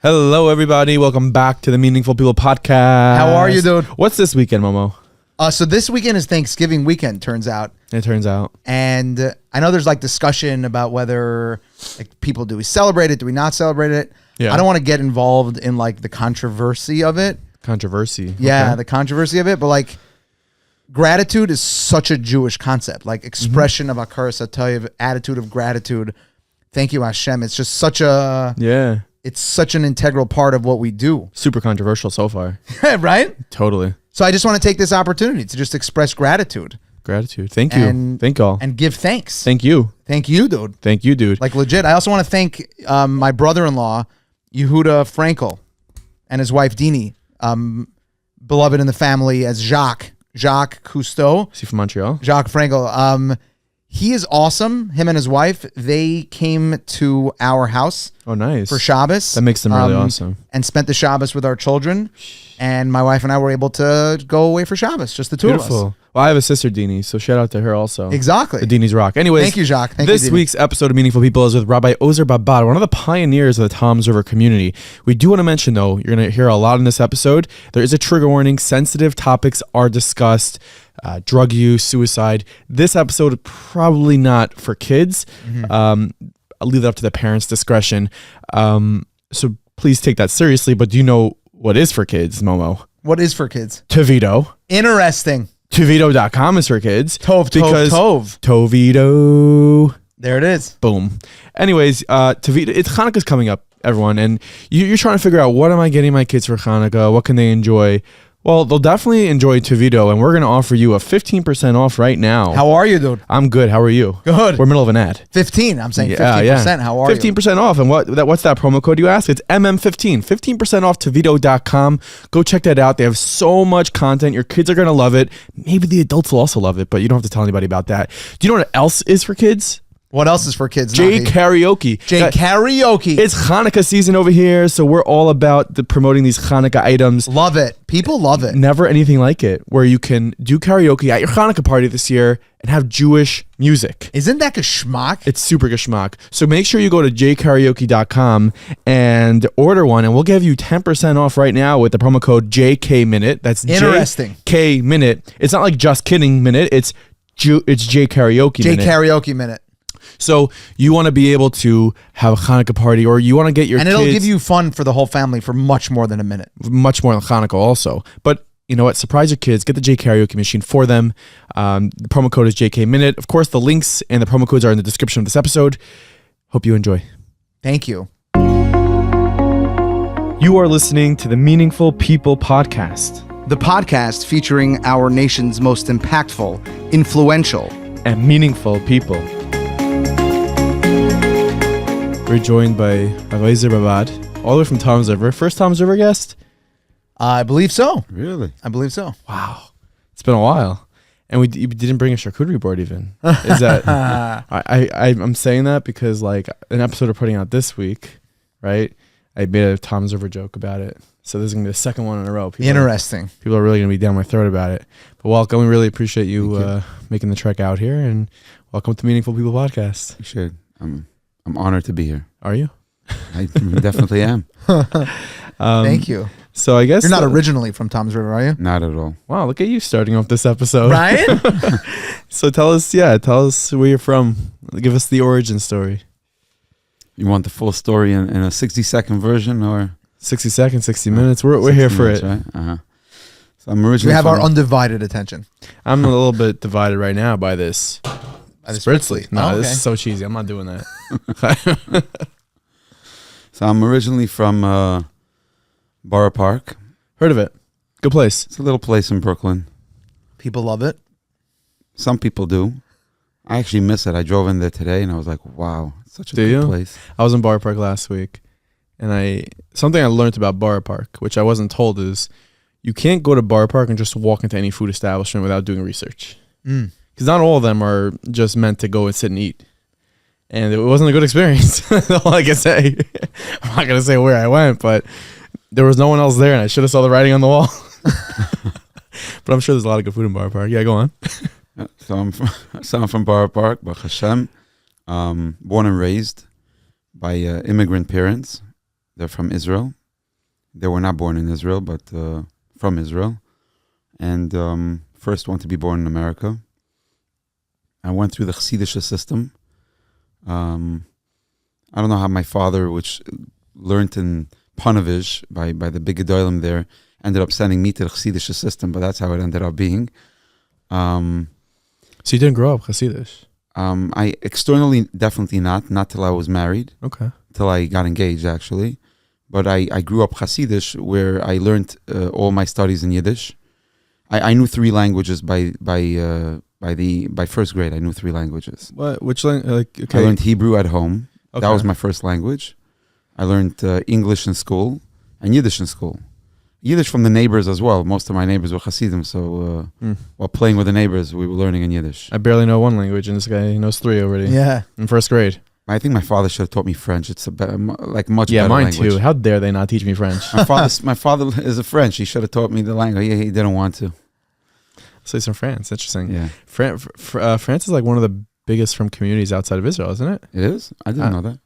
Hello, everybody. Welcome back to the Meaningful People podcast. How are you, dude? What's this weekend, Momo? So this weekend is Thanksgiving weekend, turns out. It turns out. And I know there's like discussion about whether like people, do we celebrate it? Do we not celebrate it? Yeah. I don't want to get involved in like the controversy of it. Controversy. Yeah, Okay. the controversy of it. But like gratitude is such a Jewish concept, like expression of Akaras Hatov, attitude of gratitude. Thank you, Hashem. It's just such a... Yeah. It's such an integral part of what we do. Super controversial so far. Right? Totally. So I just want to take this opportunity to just express gratitude. Gratitude. Thank you. Thank y'all. And give thanks. Thank you. Thank you, dude. Thank you, dude. Like legit. I also want to thank my brother-in-law, Yehuda Frankel, and his wife, Dini, beloved in the family as Jacques Cousteau. Is he from Montreal? Jacques Frankel. He is awesome. Him and his wife, they came to our house Oh, nice. for Shabbos. That makes them really awesome. And spent the Shabbos with our children. And my wife and I were able to go away for Shabbos, just the two of us. Beautiful. Well, I have a sister, Dini, so shout out to her also. Exactly. The Dini's rock. Anyways. Thank you, Jacques. Thank this you, Dini. week's episode of Meaningful People is with Rabbi Ozer Babad, one of the pioneers of the Tom's River community. We do want to mention, though, you're going to hear a lot in this episode. There is a trigger warning. Sensitive topics are discussed. Drug use, suicide. This episode probably not for kids. I'll leave that up to the parents' discretion. So please take that seriously. But do you know what is for kids, Momo? What is for kids? Tevito. Interesting. Tevito.com is for kids. Tov. Tovito. There it is. Boom. Anyways, Tevito, it's Hanukkah's coming up, everyone. And you're trying to figure out, what am I getting my kids for Hanukkah? What can they enjoy? Well, they'll definitely enjoy Tevito, and we're going to offer you a 15% off right now. How are you, dude? I'm good. How are you? Good. We're middle of an ad. 15. I'm saying 15%. How are 15% off. And what's that promo code you ask? It's MM15. 15% off Tevito.com. Go check that out. They have so much content. Your kids are going to love it. Maybe the adults will also love it, but you don't have to tell anybody about that. Do you know what else is for kids? What else is for kids? Karaoke. Karaoke. It's Hanukkah season over here, so we're all about promoting these Hanukkah items. Love it. People love it. Never anything like it, where you can do karaoke at your Hanukkah party this year and have Jewish music. Isn't that geschmack? It's super geschmack. So make sure you go to jkaraoke.com and order one, and we'll give you 10% off right now with the promo code JKMinute. That's interesting. JK Minute. It's not like Just Kidding Minute. It's J Karaoke Minute. Karaoke Minute. So you want to be able to have a Hanukkah party, or you want to get your kids... And it'll give you fun for the whole family for much more than a minute. Much more than Hanukkah also. But you know what? Surprise your kids. Get the J Karaoke machine for them. The promo code is JK Minute. Of course, the links and the promo codes are in the description of this episode. Hope you enjoy. Thank you. You are listening to the Meaningful People podcast. The podcast featuring our nation's most impactful, influential, and meaningful people. We're joined by Rabbi Ozer Babad, all the way from Tom's River. First Tom's River guest? I believe so. Really? I believe so. Wow. It's been a while. And you didn't bring a charcuterie board even. Is that... I'm saying that because like an episode we're putting out this week, right? I made a Tom's River joke about it. So this is going to be the second one in a row. Interesting. People are really going to be down my throat about it. But welcome. We really appreciate you making the trek out here. And welcome to Meaningful People podcast. You should. I'm honored to be here. Are you? I definitely am. Thank you. So I guess you're not originally from Tom's River, are you? Not at all. Wow, look at you starting off this episode. Right? So tell us where you're from. Give us the origin story. You want the full story in a 60-second version, or 60 seconds, 60 minutes? We're here for it. Right? So I'm originally. We have our undivided attention. I'm a little bit divided right now by this. Spritzly. No, okay. This is so cheesy. I'm not doing that. So I'm originally from Borough Park. Heard of it? Good place. It's a little place in Brooklyn. People love it. Some people do. I actually miss it. I drove in there today and I was like, wow, it's such a good place. I was in Borough Park last week, and something I learned about Borough Park, which I wasn't told, is you can't go to Borough Park and just walk into any food establishment without doing research. Because not all of them are just meant to go and sit and eat. And it wasn't a good experience. That's all I can say. I'm not going to say where I went, but there was no one else there, and I should have saw the writing on the wall. But I'm sure there's a lot of good food in Borough Park. Yeah, go on. So I'm from Borough Park, Baruch Hashem, born and raised by immigrant parents. They're from Israel. They were not born in Israel, but from Israel. And first one to be born in America. I went through the Chassidish system. I don't know how my father, which learned in Panovich by the big Gedolim there, ended up sending me to the Chassidish system, but that's how it ended up being. So you didn't grow up Hasidish? I externally, definitely not till I was married. Okay. Till I got engaged, actually. But I grew up Hasidish, where I learned all my studies in Yiddish. I knew 3 languages by first grade. I knew 3 languages. What? Which language? Okay. I learned Hebrew at home. Okay. That was my first language. I learned English in school and Yiddish in school. Yiddish from the neighbors as well. Most of my neighbors were Hasidim, so while playing with the neighbors, we were learning in Yiddish. I barely know 1 language, and this guy knows 3 already. Yeah. In first grade. I think my father should have taught me French. It's much Yeah, better mine language. too. How dare they not teach me French? My father is a French. He should have taught me the language. He didn't want to. So he's from France. Interesting. Yeah, France is like one of the biggest from communities outside of Israel, isn't it? it is. I didn't know that.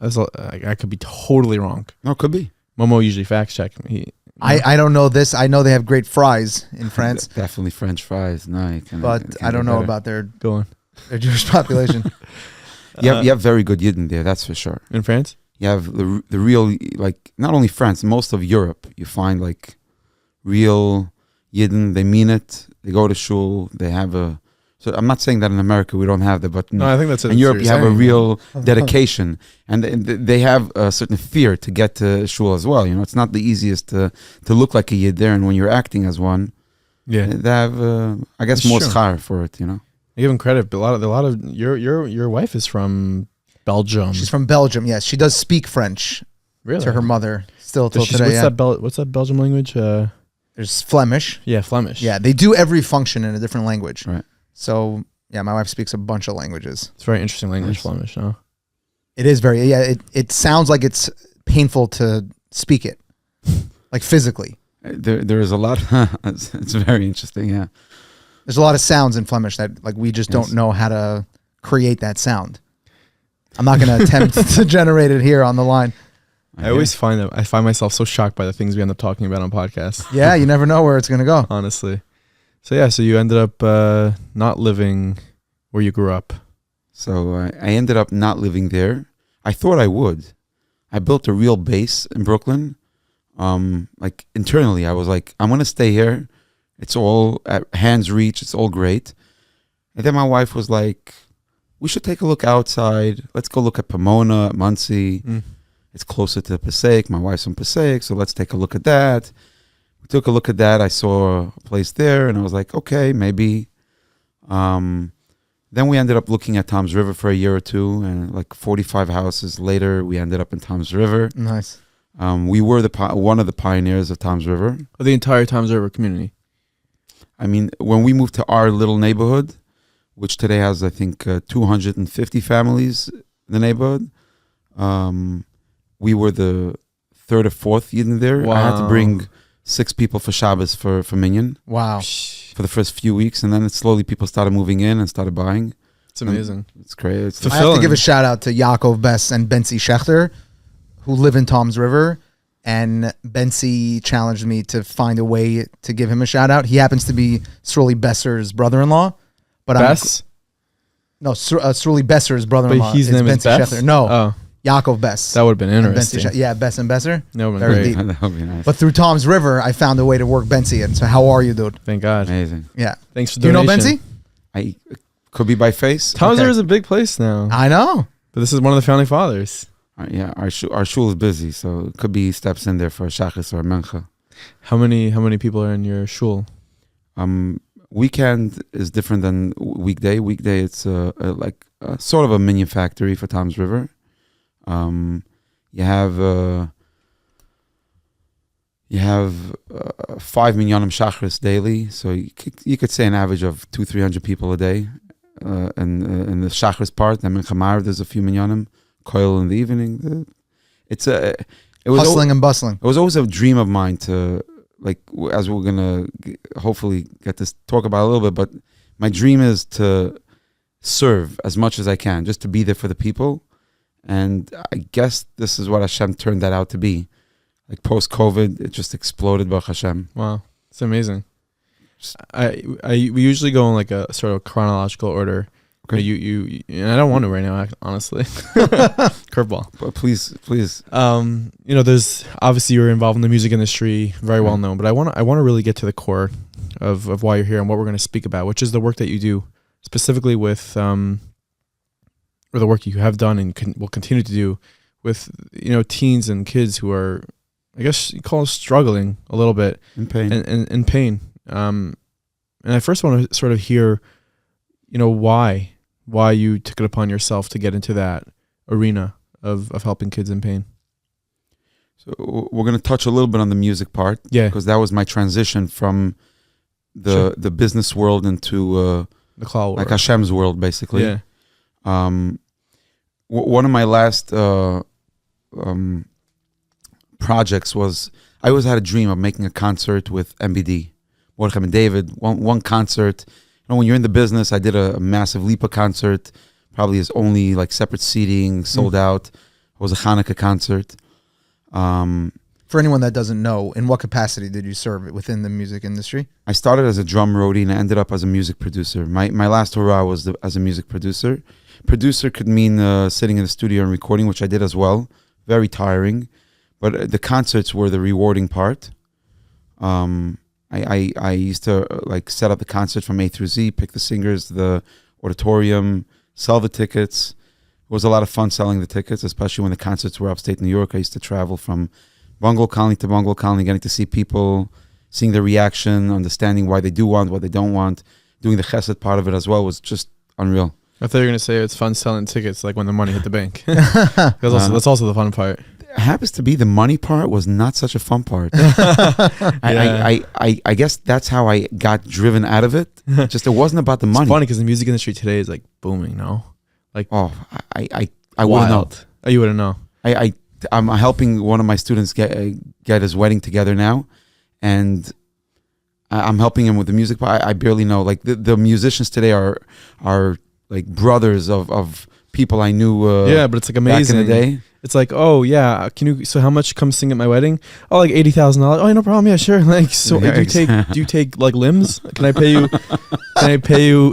I could be totally wrong. No, it could be. Momo usually fact check me. I don't know this. I know they have great fries in France, Definitely French fries. No, but I don't know about their Go on. Jewish population. You have very good Yidden there. That's for sure. In France? You have the real, like, not only France, most of Europe, you find like real Yidden. They mean it. They go to shul. They have a. So I'm not saying that in America we don't have that, but No, I think that's it. in Europe you have a real dedication, and they have a certain fear to get to shul as well. You know, it's not the easiest to look like a Yid there, and when you're acting as one, Yeah. they have, I guess, It's more true. schar for it. You know, I give him credit, but a lot of your wife is from Belgium. She's from Belgium. Yes, she does speak French really to her mother still till Does she- today. what's Yeah. what's that Belgian language? There's Flemish. Yeah, Flemish. Yeah, they do every function in a different language. Right. So yeah, my wife speaks a bunch of languages. It's a very interesting language, Nice. Flemish. No? It is very It sounds like it's painful to speak it, like physically. there is a lot. It's very interesting. Yeah. There's a lot of sounds in Flemish that like we just don't Yes. know how to create that sound. I'm not going to attempt to generate it here on the line. I always find myself so shocked by the things we end up talking about on podcasts. Yeah, you never know where it's going to go. Honestly. So yeah, so you ended up not living where you grew up. So I ended up not living there. I thought I would. I built a real base in Brooklyn. Like internally, I was like, I'm going to stay here. It's all at hand's reach. It's all great. And then my wife was like, we should take a look outside. Let's go look at Pomona, at Muncie. It's closer to Passaic. My wife's from Passaic, so let's take a look at that. We took a look at that. I saw a place there, and I was like, okay, maybe. Then we ended up looking at Tom's River for a year or 2, and like 45 houses later, we ended up in Tom's River. Nice. We were one of the pioneers of Tom's River. The entire Tom's River community. I mean, when we moved to our little neighborhood, which today has, I think, 250 families in the neighborhood, we were the 3rd or 4th Yidden there. I had to Wow. bring 6 people for Shabbos for Minyan Wow. for the first few weeks, and then slowly people started moving in and started buying. It's amazing. It's crazy. It's So- I have to Fulfilling. give a shout out to Yaakov Bess and Bensi Schechter, who live in Tom's River. And Bensi challenged me to find a way to give him a shout out. He happens to be Sruli Besser's brother-in-law. But Bess? Sruli Besser's brother-in-law. But his name is Bensi Bess? Schechter. No, Oh, Yaakov Bess. that would have been And Bensi interesting. Yeah, Bess and Besser. That would have Very been great. deep. that would be nice. But through Tom's River, I found a way to work Bensi in. So how are you, dude? Thank God. Amazing. Yeah. Thanks for Do you know donation. Bensi? I could be by face. Tom's Okay. River is a big place now. I know. But this is one of the founding fathers. Yeah, our shul is busy, so it could be steps in there for a shachris or a mencha. How many people are in your shul? Weekend is different than weekday. Weekday, it's like sort of a minion factory for Tom's River. You have 5 minyanim shachris daily, so you could say an average of 200-300 people a day. And in the shachris part, then mincha ma'ariv, there's a few minyanim. Koil in the evening. It was Hustling and bustling. It was always a dream of mine to, like, as we're gonna hopefully get to talk about a little bit, but my dream is to serve as much as I can, just to be there for the people. And I guess this is what Hashem turned that out to be. like post-COVID, it just exploded, Baruch Hashem. Wow, it's amazing. We usually go in like a sort of chronological order. Okay. You and I don't want to right now, honestly. Curveball. But please. There's obviously you're involved in the music industry, very well known. But I want to really get to the core of why you're here and what we're going to speak about, which is the work that you do specifically with or the work you have done and will continue to do with teens and kids who are, I guess you call it struggling a little bit In pain. and in pain. And I first want to sort of hear, why you took it upon yourself to get into that arena of helping kids in pain. So we're going to touch a little bit on the music part. Yeah. Because that was my transition from the business world into The Khal world. like Hashem's world, basically. Yeah. One of my last projects was, I always had a dream of making a concert with MBD. Mordechai and David, one concert. When you're in the business, I did a massive Lipa concert, probably as only like separate seating, sold out. It was a Hanukkah concert. For anyone that doesn't know, in what capacity did you serve within the music industry? I started as a drum roadie and I ended up as a music producer. My last hurrah was as a music producer. Producer could mean sitting in the studio and recording, which I did as well. Very tiring. But the concerts were the rewarding part. I used to like set up the concert from A through Z, pick the singers, the auditorium, sell the tickets. It was a lot of fun selling the tickets, especially when the concerts were upstate New York. I used to travel from bungalow colony to bungalow colony, getting to see people, seeing their reaction, understanding why they do want, what they don't want. Doing the chesed part of it as well was just unreal. I thought you were going to say it's fun selling tickets like when the money hit the bank. Because that's also the fun part. It happens to be the money part was not such a fun part. I guess that's how I got driven out of it. Just it wasn't about the money. It's funny because the music industry today is like booming, no? Like I wouldn't know. Oh, you wouldn't know. I'm helping one of my students get his wedding together now, and I'm helping him with the music part. I barely know. Like the musicians today are like brothers of people I knew. But it's like amazing. Back in the day. It's like, oh yeah, so how much come sing at my wedding? Oh, like $80,000. Oh, no problem. Yeah, sure. Like, so Yeah, do you take like limbs? Can I pay you?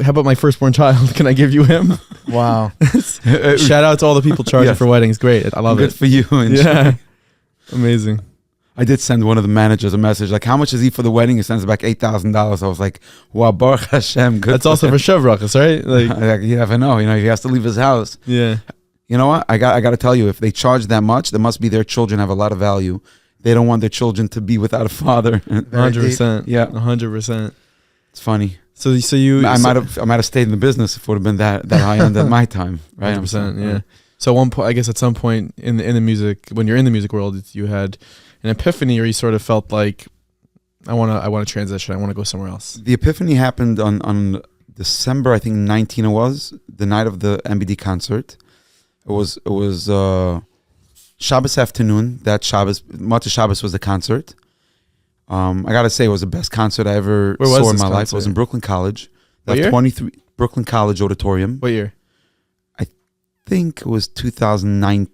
How about my firstborn child? Can I give you him? Wow. Shout out to all the people charging for weddings. Great. I love it. Good for you. And Yeah. Amazing. I did send one of the managers a message like, how much is he for the wedding? He sends back $8,000. I was like, wow, Baruch Hashem. Good. That's also for Shavrachas, right? Like, you never know. He has to leave his house. yeah. You know what? I got to tell you, if they charge that much, there must be their children have a lot of value. They don't want their children to be without a father. 100%. Yeah. 100%. It's funny. So you. I might have stayed in the business if it would have been that high end at my time. Right. 100%. Yeah. So at one point, I guess at some point in the music, when you're in the music world, you had an epiphany, or you sort of felt like, I want to transition. I want to go somewhere else. The epiphany happened on December, I think 19 it was, the night of the MBD concert. It was Shabbos afternoon. That Shabbos, Motzei Shabbos was the concert. I gotta say, it was the best concert I ever saw in my life. It was in Brooklyn College. What year? 23 Brooklyn College Auditorium. What year? I think it was 2009.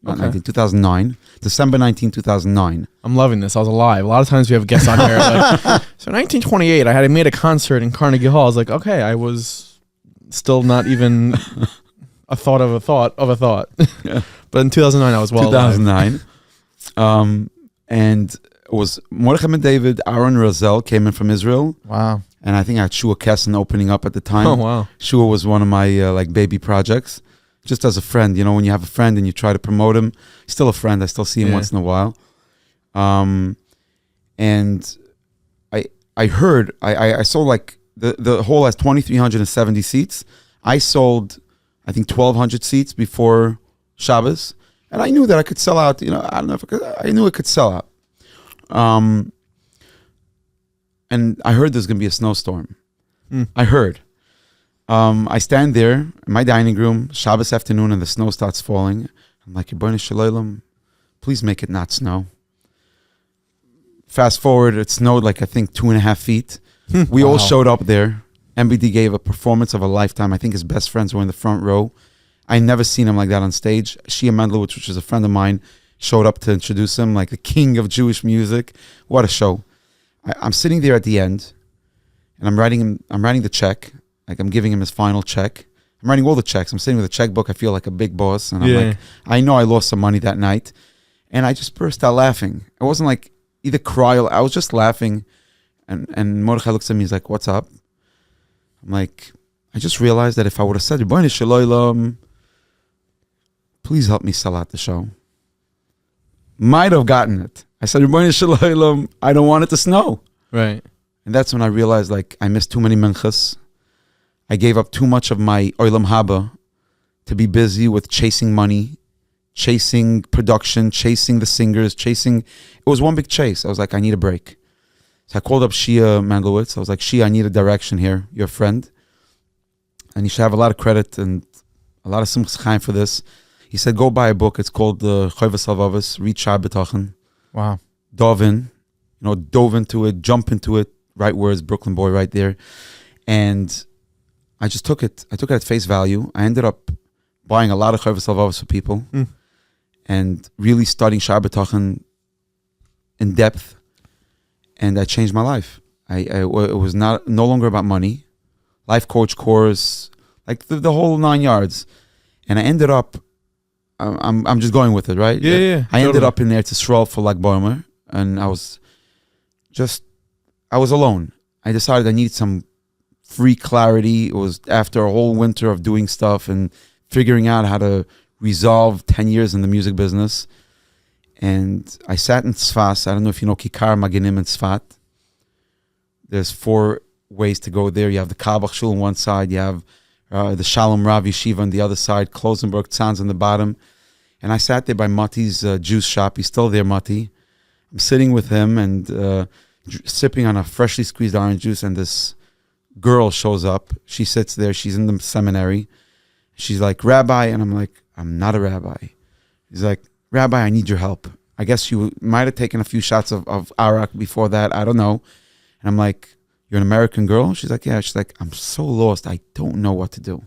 Not 19, 2009. December 19, 2009. I'm loving this. I was alive. A lot of times we have guests on here. Like, so 1928, I made a concert in Carnegie Hall. I was like, okay, I was still not even a thought of a thought. Yeah. But in 2009, I was well 2009. And it was Mordechai and David, Aaron Razel came in from Israel. Wow. And I think I had Shua Kesson opening up at the time. Oh, wow. Shua was one of my like baby projects. Just as a friend, when you have a friend and you try to promote him, he's still a friend. I still see him once in a while. And I heard, I sold like, the hall has 2,370 seats. I sold, I think, 1,200 seats before Shabbos. And I knew that I could sell out, I don't know if I knew it could sell out. And I heard there's going to be a snowstorm. I heard. I stand there in my dining room, Shabbos afternoon, and the snow starts falling. I'm like, Yibbono Shel Olam, please make it not snow. Fast forward, it snowed like, I think, 2.5 feet. We all showed up there. MBD gave a performance of a lifetime. I think his best friends were in the front row. I never seen him like that on stage. Shia Mendelowitz, which is a friend of mine, showed up to introduce him, like the king of Jewish music. What a show. I'm sitting there at the end, and I'm writing the check. Like, I'm giving him his final check. I'm writing all the checks. I'm sitting with a checkbook. I feel like a big boss. And I'm like, I know I lost some money that night. And I just burst out laughing. I wasn't like either cry or I was just laughing. And Mordechai looks at me. He's like, what's up? I'm like, I just realized that if I would have said, Bnei Yissascher, please help me sell out the show. Might have gotten it. I said, Bnei Yissascher, I don't want it to snow. Right. And that's when I realized, like, I missed too many minchas. I gave up too much of my olam haba to be busy with chasing money, chasing production, chasing the singers, it was one big chase. I was like, I need a break. So I called up Shia Mandelowitz. I was like, Shia, I need a direction here. You're a friend. And you should have a lot of credit and a lot of simchas chaim for this. He said, go buy a book. It's called the Chovas Halvavos, Read Shar B'Tochen. Wow. Dove into it, jump into it. Right words, Brooklyn boy right there. And I just took it. I took it at face value. I ended up buying a lot of Chovas Halvavos for people and really studying Shar B'Tochen in depth. And I changed my life. It was no longer about money. Life coach course, like the whole 9 yards. And I ended up, I'm just going with it, right? Yeah. I ended up in there to Stroll for Lag Boimer. And I was alone. I decided I needed some free clarity. It was after a whole winter of doing stuff and figuring out how to resolve 10 years in the music business. And I sat in Tzfat. I don't know if you know Kikar Maginim in Tzfat. There's 4 ways to go there. You have the Kabach Shul on one side. You have the Shalom Rav Yeshiva on the other side. Klosenberg Tzanz on the bottom. And I sat there by Mati's juice shop. He's still there, Mati. I'm sitting with him and sipping on a freshly squeezed orange juice. And this girl shows up. She sits there. She's in the seminary. She's like, Rabbi. And I'm like, I'm not a rabbi. He's like, Rabbi, I need your help. I guess you might have taken a few shots of arak before that. I don't know. And I'm like, you're an American girl? She's like, yeah. She's like, I'm so lost. I don't know what to do.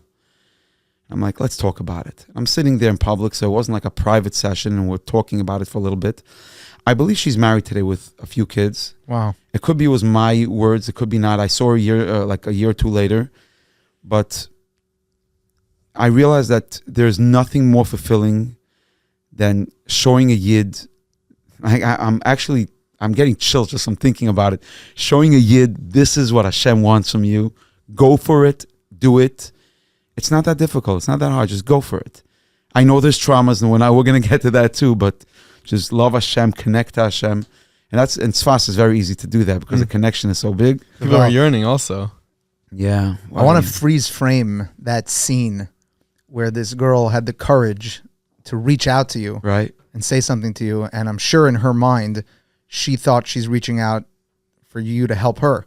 I'm like, let's talk about it. I'm sitting there in public, so it wasn't like a private session, and we're talking about it for a little bit. I believe she's married today with a few kids. Wow. It could be it was my words. It could be not. I saw her a year or two later. But I realized that there's nothing more fulfilling than showing a yid. I'm getting chills just from thinking about it. Showing a yid, this is what Hashem wants from you. Go for it. Do it. It's not that difficult. It's not that hard. Just go for it. I know there's traumas, and we're going to get to that too, but just love Hashem, connect to Hashem. And Tzfas is very easy to do that because the connection is so big. People are yearning also. Yeah. I want to freeze frame that scene where this girl had the courage to reach out to you, right, and say something to you. And I'm sure in her mind, she thought she's reaching out for you to help her.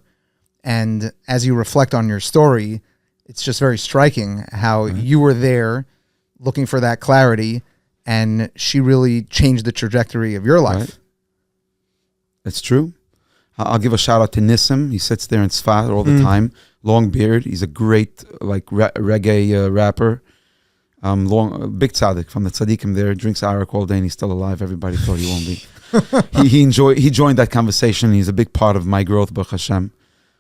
And as you reflect on your story, it's just very striking how you were there looking for that clarity, and she really changed the trajectory of your life. Right. That's true. I'll give a shout out to Nissim. He sits there in Tzfat all the time. Long beard. He's a great reggae rapper. Big tzaddik from the tzaddikim there. Drinks arak all day and he's still alive. Everybody thought he won't be. He joined that conversation. He's a big part of my growth, Baruch Hashem.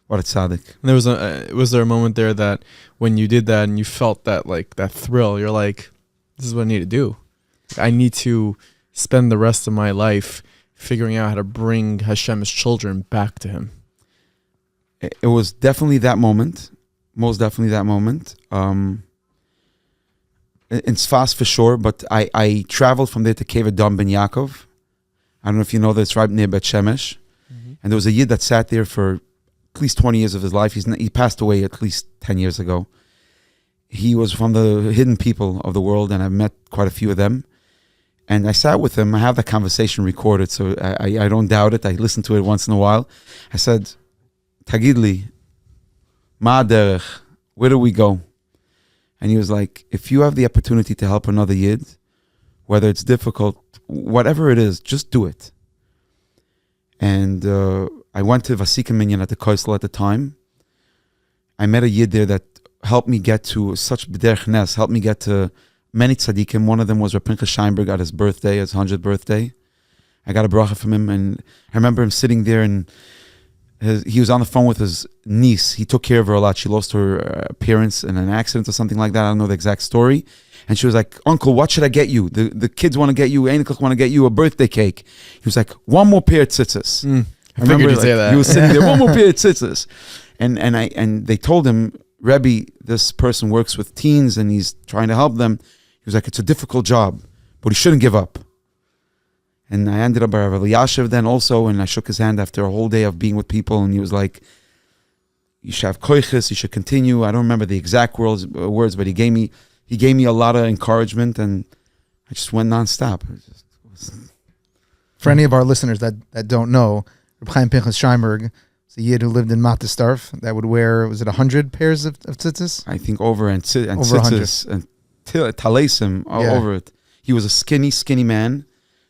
What a tzaddik. And was there a moment there that when you did that and you felt that that thrill, you're like, this is what I need to do. I need to spend the rest of my life figuring out how to bring Hashem's children back to him. It was definitely that moment. Most definitely that moment. In Tzfas for sure, but I traveled from there to Cave Adom Ben Yaakov. I don't know if you know that it's right near Bet Shemesh. And there was a yid that sat there for at least 20 years of his life. He passed away at least 10 years ago. He was from the hidden people of the world, and I've met quite a few of them. And I sat with him. I have that conversation recorded, so I don't doubt it. I listen to it once in a while. I said, Tagid li, ma derech, where do we go? And he was like, if you have the opportunity to help another yid, whether it's difficult, whatever it is, just do it. And I went to Vasikim Minyan at the Koisel at the time. I met a yid there that helped me get to such b'derech nes, helped me get to many tzaddikim. One of them was Rabbi Pinchas Scheinberg at his birthday, his 100th birthday. I got a bracha from him, and I remember him sitting there, and he was on the phone with his niece. He took care of her a lot. She lost her parents in an accident or something like that. I don't know the exact story. And she was like, "Uncle, what should I get you? The kids want to get you, Einkelch want to get you a birthday cake." He was like, "One more pair of tzitzis." I remember you say that. He was sitting there, "One more pair of tzitzis." And they told him, "Rebbe, this person works with teens and he's trying to help them." He was like, "It's a difficult job, but he shouldn't give up." And I ended up by Rabbi Yashiv then also, and I shook his hand after a whole day of being with people, and he was like, "You should have koiches, you should continue." I don't remember the exact words, but he gave me a lot of encouragement, and I just went nonstop. For any of our listeners that don't know, Reb Chaim Pinchas Scheinberg is a yid who lived in Matastarf that would wear, was it 100 pairs of tzitzis? I think over and Over tzitzis and talesim over it. He was a skinny man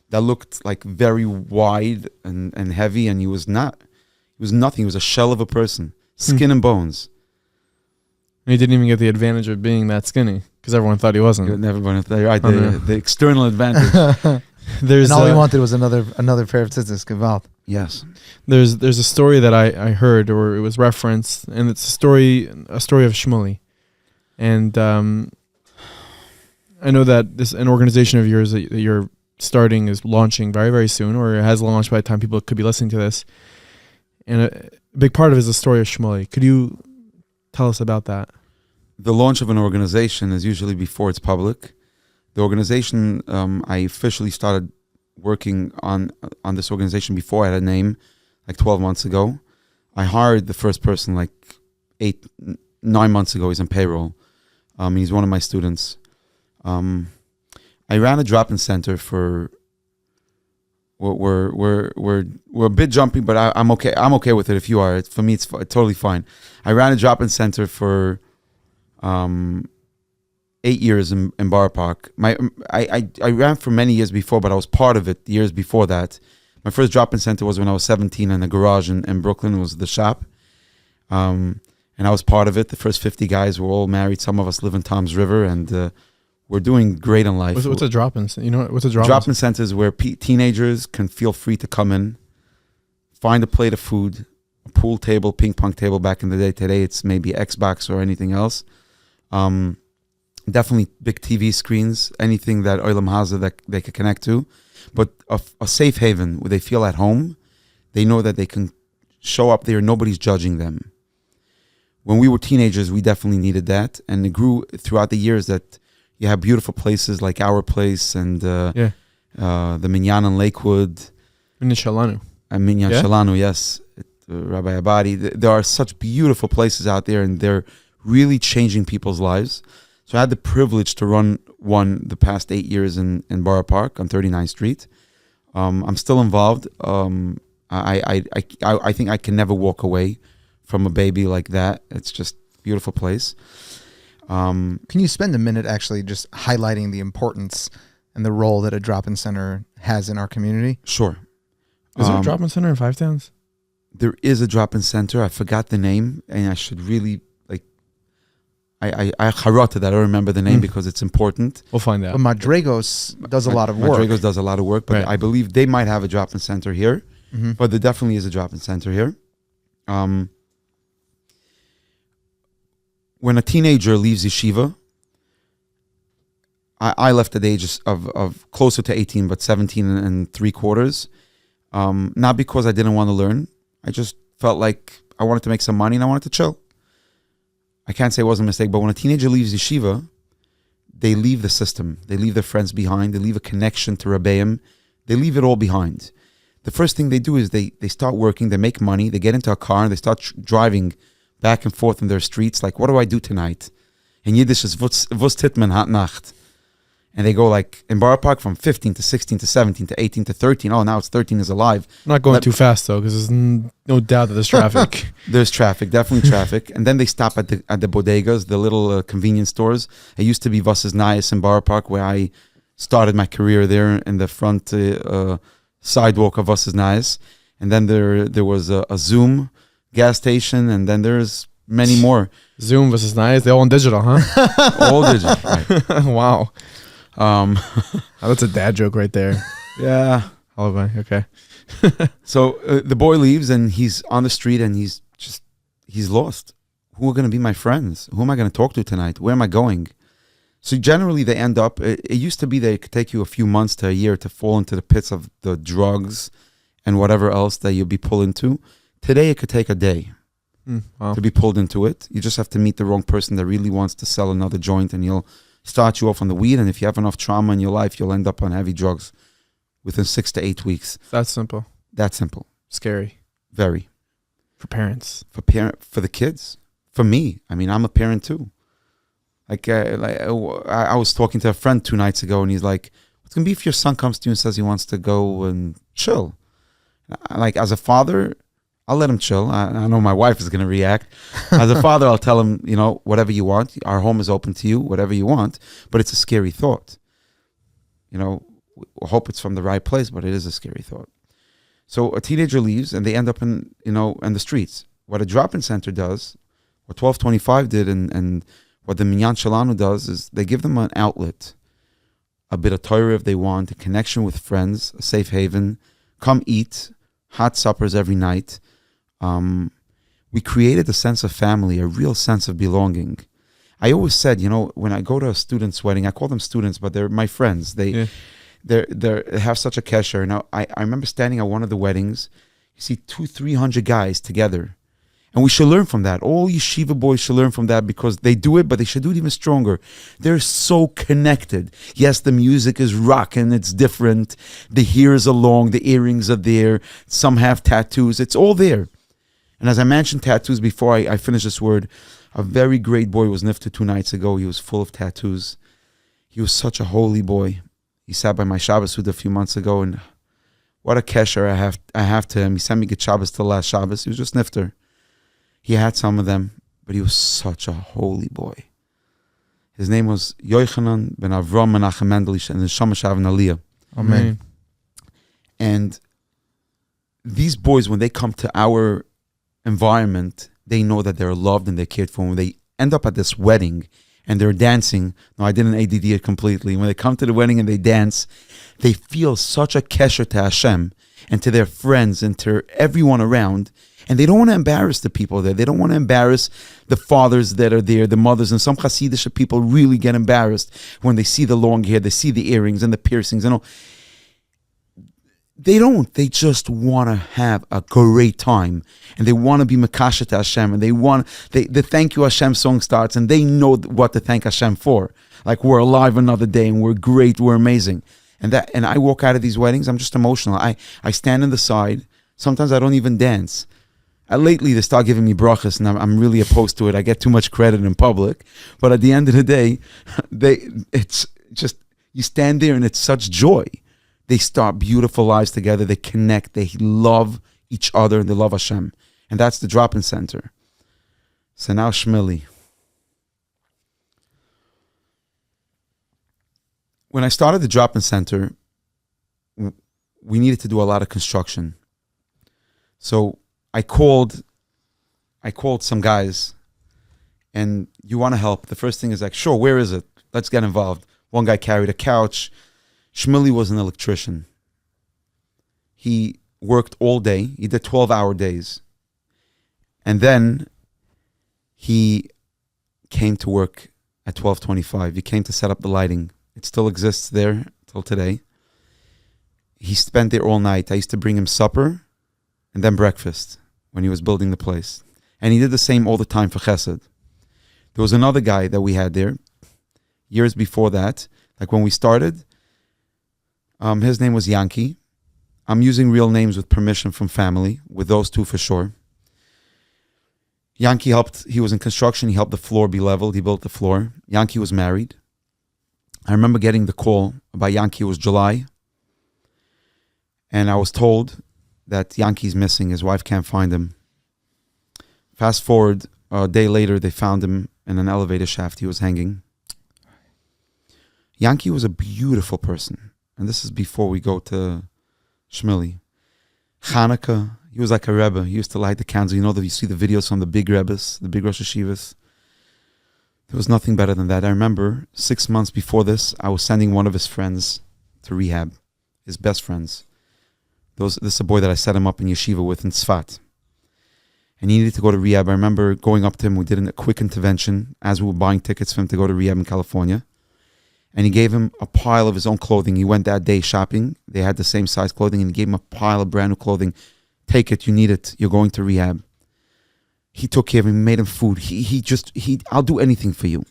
that looked like very wide and heavy, and he was not. He was nothing. He was a shell of a person, skin and bones. And he didn't even get the advantage of being that skinny because everyone thought he wasn't. Everyone, right? The external advantage. And all he wanted was another pair of tzitzis. Gewalt. Yes. There's a story that I heard, or it was referenced, and it's a story of Shmuley. And I know that an organization of yours that you're starting is launching very, very soon, or it has launched by the time people could be listening to this. And a big part of it is the story of Shmuley. Could you tell us about that? The launch of an organization is usually before it's public. The organization, I officially started working on this organization before I had a name, like 12 months ago. I hired the first person like 9 months ago. He's on payroll. He's one of my students. I ran a drop-in center for. We're a bit jumpy, but I'm okay. I'm okay with it. If you are, for me, it's totally fine. I ran a drop-in center for 8 years in Borough Park. I ran for many years before, but I was part of it years before that. My first drop-in center was when I was 17 in a garage in Brooklyn. It was the shop, and I was part of it. The first 50 guys were all married. Some of us live in Tom's River, and we're doing great in life. What's a drop-in? You know what's a drop-in? Drop-in centers where teenagers can feel free to come in, find a plate of food, a pool table, ping pong table. Back in the day, today it's maybe Xbox or anything else. Definitely big TV screens, anything that Olam Haza that they could connect to, but a safe haven where they feel at home. They know that they can show up there. Nobody's judging them. When we were teenagers, we definitely needed that, and it grew throughout the years that you have beautiful places like our place and the Minyan in Lakewood. Minyan Shalanu. And Minyan Shalanu, yes. Rabbi Abadi. There are such beautiful places out there, and they're really changing people's lives. So I had the privilege to run one the past 8 years in Borough Park on 39th Street. I'm still involved. I think I can never walk away from a baby like that. It's just a beautiful place. Can you spend a minute actually just highlighting the importance and the role that a drop-in center has in our community? Sure. Is there a drop-in center in Five Towns? There is a drop-in center. I forgot the name, and I should really I charota that. I don't remember the name because it's important. We'll find out. But Madrigos does a lot of work. Madrigos does a lot of work, but right. I believe they might have a drop-in center here. Mm-hmm. But there definitely is a drop-in center here. When a teenager leaves yeshiva, I left at the age of closer to 18, but 17 and 3/4. Not because I didn't want to learn. I just felt like I wanted to make some money and I wanted to chill. I can't say it was a mistake, but when a teenager leaves yeshiva, they leave the system. They leave their friends behind. They leave a connection to Rebbeim. They leave it all behind. The first thing they do is they start working, they make money, they get into a car, and they start driving back and forth in their streets. Like, what do I do tonight? In Yiddish is, was tut man hat Nacht? And they go like, in Borough Park from 15 to 16 to 17 to 18 to 13. Oh, now it's 13 is alive. I'm not going too fast, though, because there's no doubt that there's traffic. There's traffic, definitely traffic. And then they stop at the bodegas, the little convenience stores. It used to be Vasses Nayas in Borough Park, where I started my career there in the front sidewalk of Vasses Nayas. And then there was a Zoom gas station, and then there's many more. Zoom versus Nice, they're all in digital, huh? All digital, right. Wow. That's a dad joke right there. Yeah. Alibi, okay. So the boy leaves and he's on the street and he's lost. Who are going to be my friends? Who am I going to talk to tonight? Where am I going? So generally they end up, it used to be that it could take you a few months to a year to fall into the pits of the drugs and whatever else that you'll be pulled into. Today it could take a day Wow. to be pulled into it. You just have to meet the wrong person that really wants to sell another joint, and he'll start you off on the weed. And if you have enough trauma in your life, you'll end up on heavy drugs within 6 to 8 weeks. That's simple. That simple. Scary. Very. For parents. For the kids. For me. I mean, I'm a parent too. I was talking to a friend 2 nights ago, and he's like, what's going to be if your son comes to you and says he wants to go and chill? Like, as a father, I'll let him chill. I know my wife is going to react. As a father, I'll tell him, whatever you want. Our home is open to you, whatever you want. But it's a scary thought. We hope it's from the right place, but it is a scary thought. So a teenager leaves, and they end up in the streets. What a drop-in center does, what 1225 did, and what the Minyan Shalanu does, is they give them an outlet, a bit of Torah if they want, a connection with friends, a safe haven. Come eat, hot suppers every night. We created a sense of family, a real sense of belonging. I always said, when I go to a student's wedding, I call them students, but they're my friends. They have such a kesher. Now, I remember standing at one of the weddings. You see 200-300 guys together. And we should learn from that. All yeshiva boys should learn from that, because they do it, but they should do it even stronger. They're so connected. Yes, the music is rocking. It's different. The hairs are long. The earrings are there. Some have tattoos. It's all there. And as I mentioned tattoos before I finish this word, a very great boy was nifted 2 nights ago. He was full of tattoos. He was such a holy boy. He sat by my Shabbos Suda a few months ago, and what a kesher I have to him. He sent me good Shabbos to the last Shabbos. He was just nifter. He had some of them, but he was such a holy boy. His name was Yochanan ben Avram Menachem Mendelish, and the Shamashav and Aliyah. Amen. And these boys, when they come to our environment, they know that they're loved and they're cared for. When they end up at this wedding and they're dancing, no, I didn't ADD it completely. When they come to the wedding and they dance, they feel such a kesher to Hashem and to their friends and to everyone around. And they don't want to embarrass the people there. They don't want to embarrass the fathers that are there, the mothers. And some Hasidic people really get embarrassed when they see the long hair, they see the earrings and the piercings and all. They don't. They just want to have a great time. And they want to be Makasha to Hashem. And the Thank You Hashem song starts, and they know what to thank Hashem for. Like, we're alive another day, and we're great, we're amazing. And I walk out of these weddings, I'm just emotional. I stand on the side. Sometimes I don't even dance. Lately, they start giving me brachas, and I'm really opposed to it. I get too much credit in public. But at the end of the day, it's just, you stand there, and it's such joy. They start beautiful lives together. They connect. They love each other, and they love Hashem. And that's the drop-in center. So now Shmili. When I started the drop-in center, we needed to do a lot of construction. So I called some guys, and you want to help. The first thing is like, sure, where is it? Let's get involved. One guy carried a couch. Shmili was an electrician. He worked all day. He did 12-hour days. And then he came to work at 12:25. He came to set up the lighting. It still exists there till today. He spent there all night. I used to bring him supper and then breakfast when he was building the place. And he did the same all the time for Chesed. There was another guy that we had there years before that, like when we started. His name was Yankee. I'm using real names with permission from family, with those two for sure. Yankee helped, he was in construction, he helped the floor be leveled, he built the floor. Yankee was married. I remember getting the call about Yankee. It was July. And I was told that Yankee's missing, his wife can't find him. Fast forward, a day later, they found him in an elevator shaft. He was hanging. Yankee was a beautiful person. And this is before we go to Shmili. Hanukkah, He was like a Rebbe. He used to light the candles. You know that you see the videos from the big Rebbes, the big Rosh Hashivas. There was nothing better than that. I remember 6 months before this, I was sending one of his friends to rehab, his best friends. This is a boy that I set him up in yeshiva with in Tzfat. And he needed to go to rehab. I remember going up to him. We did a quick intervention as we were buying tickets for him to go to rehab in California. And he gave him a pile of his own clothing. He went that day shopping. They had the same size clothing, and he gave him a pile of brand new clothing. Take it, you need it. You're going to rehab. He took care of him, made him food. I'll do anything for you.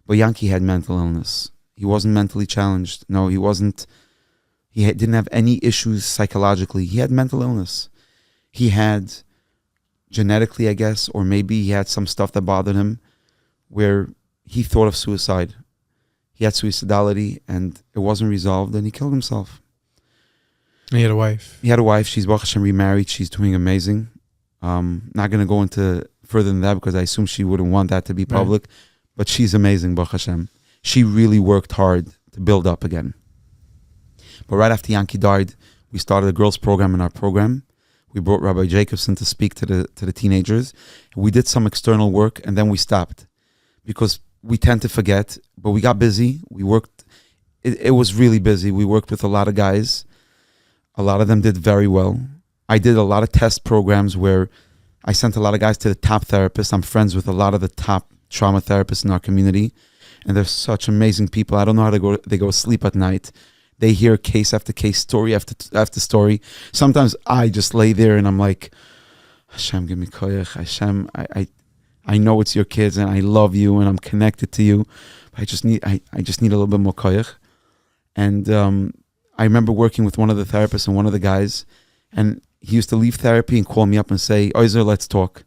But Yankee had mental illness. He wasn't mentally challenged. No, he wasn't. Didn't have any issues psychologically. He had mental illness. He had genetically, I guess, or maybe he had some stuff that bothered him where he thought of suicide. He had suicidality and it wasn't resolved and he killed himself. And he had a wife. He had a wife. She's Baruch Hashem remarried. She's doing amazing. Not going to go into further than that because I assume she wouldn't want that to be public. Right. But she's amazing, Baruch Hashem. She really worked hard to build up again. But right after Yankee died, we started a girls' program in our program. We brought Rabbi Jacobson to speak to the teenagers. We did some external work and then we stopped because we tend to forget, but we got busy. We worked. It was really busy. We worked with a lot of guys. A lot of them did very well. I did a lot of test programs where I sent a lot of guys to the top therapists. I'm friends with a lot of the top trauma therapists in our community. And they're such amazing people. I don't know how they go to sleep at night. They hear case after case, story after story. Sometimes I just lay there and I'm like, Hashem, give me koyach. Hashem, I know it's your kids and I love you and I'm connected to you. I just need a little bit more koyach. And I remember working with one of the therapists and one of the guys, and he used to leave therapy and call me up and say, Ozer, let's talk.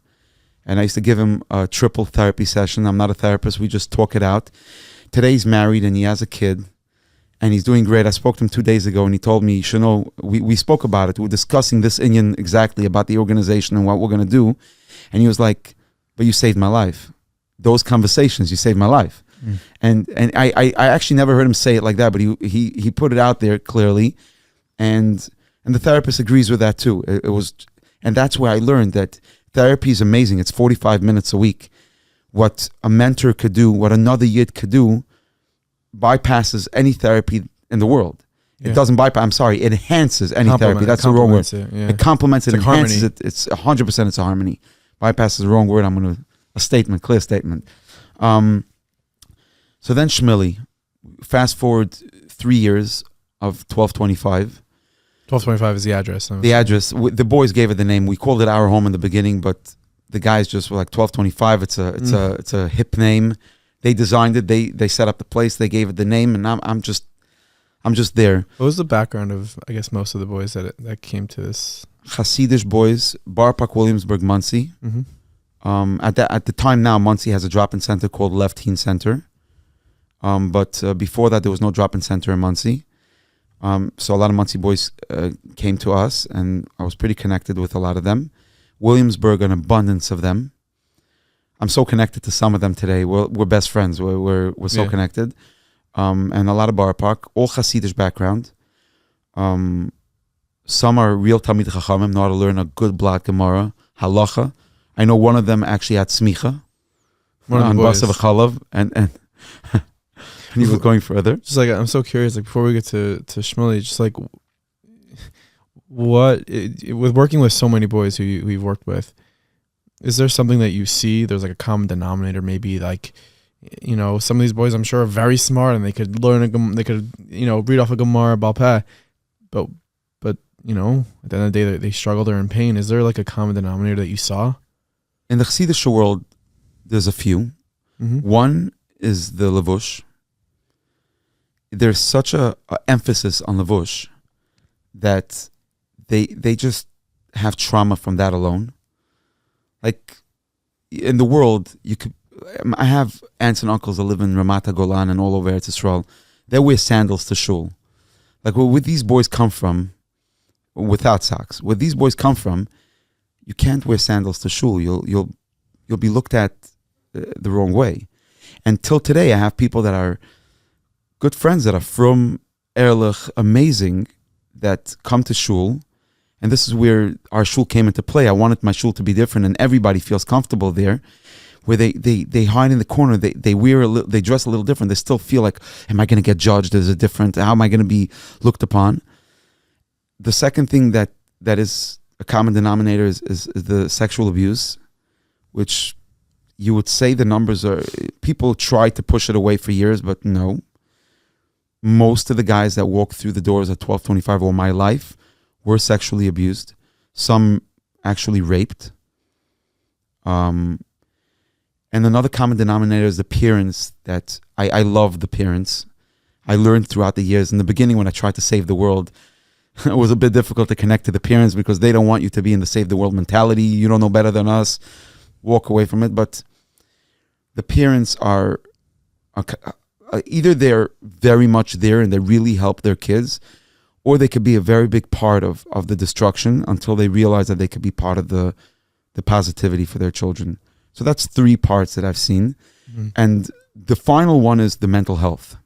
And I used to give him a triple therapy session. I'm not a therapist. We just talk it out. Today he's married and he has a kid and he's doing great. I spoke to him 2 days ago and he told me, you should know, we spoke about it. We were discussing this Indian exactly about the organization and what we're going to do. And he was like, but you saved my life. Those conversations, you saved my life. And I actually never heard him say it like that, but he put it out there clearly. And the therapist agrees with that too. And that's where I learned that therapy is amazing. It's 45 minutes a week. What a mentor could do, what another yid could do, bypasses any therapy in the world. Yeah. It doesn't bypass, I'm sorry, it enhances any therapy. That's the wrong word. It complements it, enhances it. It's 100% it's a harmony. Bypass is the wrong word. A clear statement. So then Shmili, fast forward 3 years of 1225. 1225 is the address. The address. The boys gave it the name. We called it our home in the beginning, but the guys just were like 1225. It's a hip name. They designed it. They set up the place. They gave it the name, and I'm just there. What was the background of, I guess, most of the boys that came to this? Hasidish boys, Bar Park, Williamsburg, Monsey. Mm-hmm. At the time now, Monsey has a drop-in center called Left Teen Center. But before that, there was no drop-in center in Monsey. So a lot of Monsey boys came to us, and I was pretty connected with a lot of them. Williamsburg, an abundance of them. I'm so connected to some of them today. We're best friends. We're so connected. And a lot of Bar Park, all Hasidish background. Some are real Talmid Chachamim, know how to learn a good Blat Gemara, Halacha. I know one of them actually had Smicha on Basav Chalav, and he was going further. Just like, I'm so curious, like before we get to Shmuley, just like with working with so many boys who we've worked with, is there something that you see, there's like a common denominator, maybe like, you know, some of these boys I'm sure are very smart and they could learn, they could, you know, read off a Gemara, Balpeh, but you know, at the end of the day, they struggle, they're in pain. Is there like a common denominator that you saw? In the Chassidish world, there's a few. Mm-hmm. One is the Levush. There's such a emphasis on Levush that they just have trauma from that alone. Like in the world, I have aunts and uncles that live in Ramat HaGolan and all over Eretz Yisrael. They wear sandals to shul. Like where these boys come from, without socks. Where these boys come from, you can't wear sandals to shul. You'll be looked at the wrong way. Until today, I have people that are good friends that are from Erlich, amazing, that come to shul, and this is where our shul came into play. I wanted my shul to be different, and everybody feels comfortable there. Where they hide in the corner, they they dress a little different. They still feel like, am I going to get judged? Is it different? How am I going to be looked upon? The second thing that is a common denominator is the sexual abuse, which you would say the numbers are, people try to push it away for years, but no. Most of the guys that walked through the doors at 1225 all my life were sexually abused. Some actually raped. And another common denominator is the parents that I love the parents. I learned throughout the years. In the beginning, when I tried to save the world, it was a bit difficult to connect to the parents because they don't want you to be in the save the world mentality. You don't know better than us. Walk away from it. But the parents are either they're very much there and they really help their kids, or they could be a very big part of the destruction until they realize that they could be part of the positivity for their children. So that's 3 parts that I've seen. Mm-hmm. And the final one is the mental health,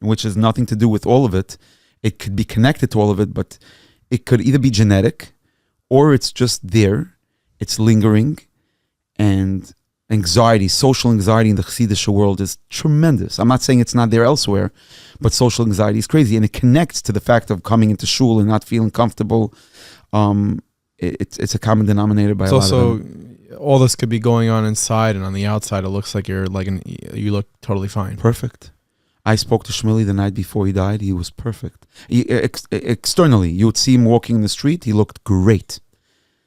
which has nothing to do with all of it. It could be connected to all of it, but it could either be genetic or it's just there. It's lingering. And anxiety, social anxiety in the Chassidish world is tremendous. I'm not saying it's not there elsewhere, but social anxiety is crazy. And it connects to the fact of coming into shul and not feeling comfortable. It's a common denominator by a lot of them. All this could be going on inside, and on the outside, it looks like you look totally fine. Perfect. I spoke to Shmuley the night before he died. He was perfect. Externally, you would see him walking in the street. He looked great.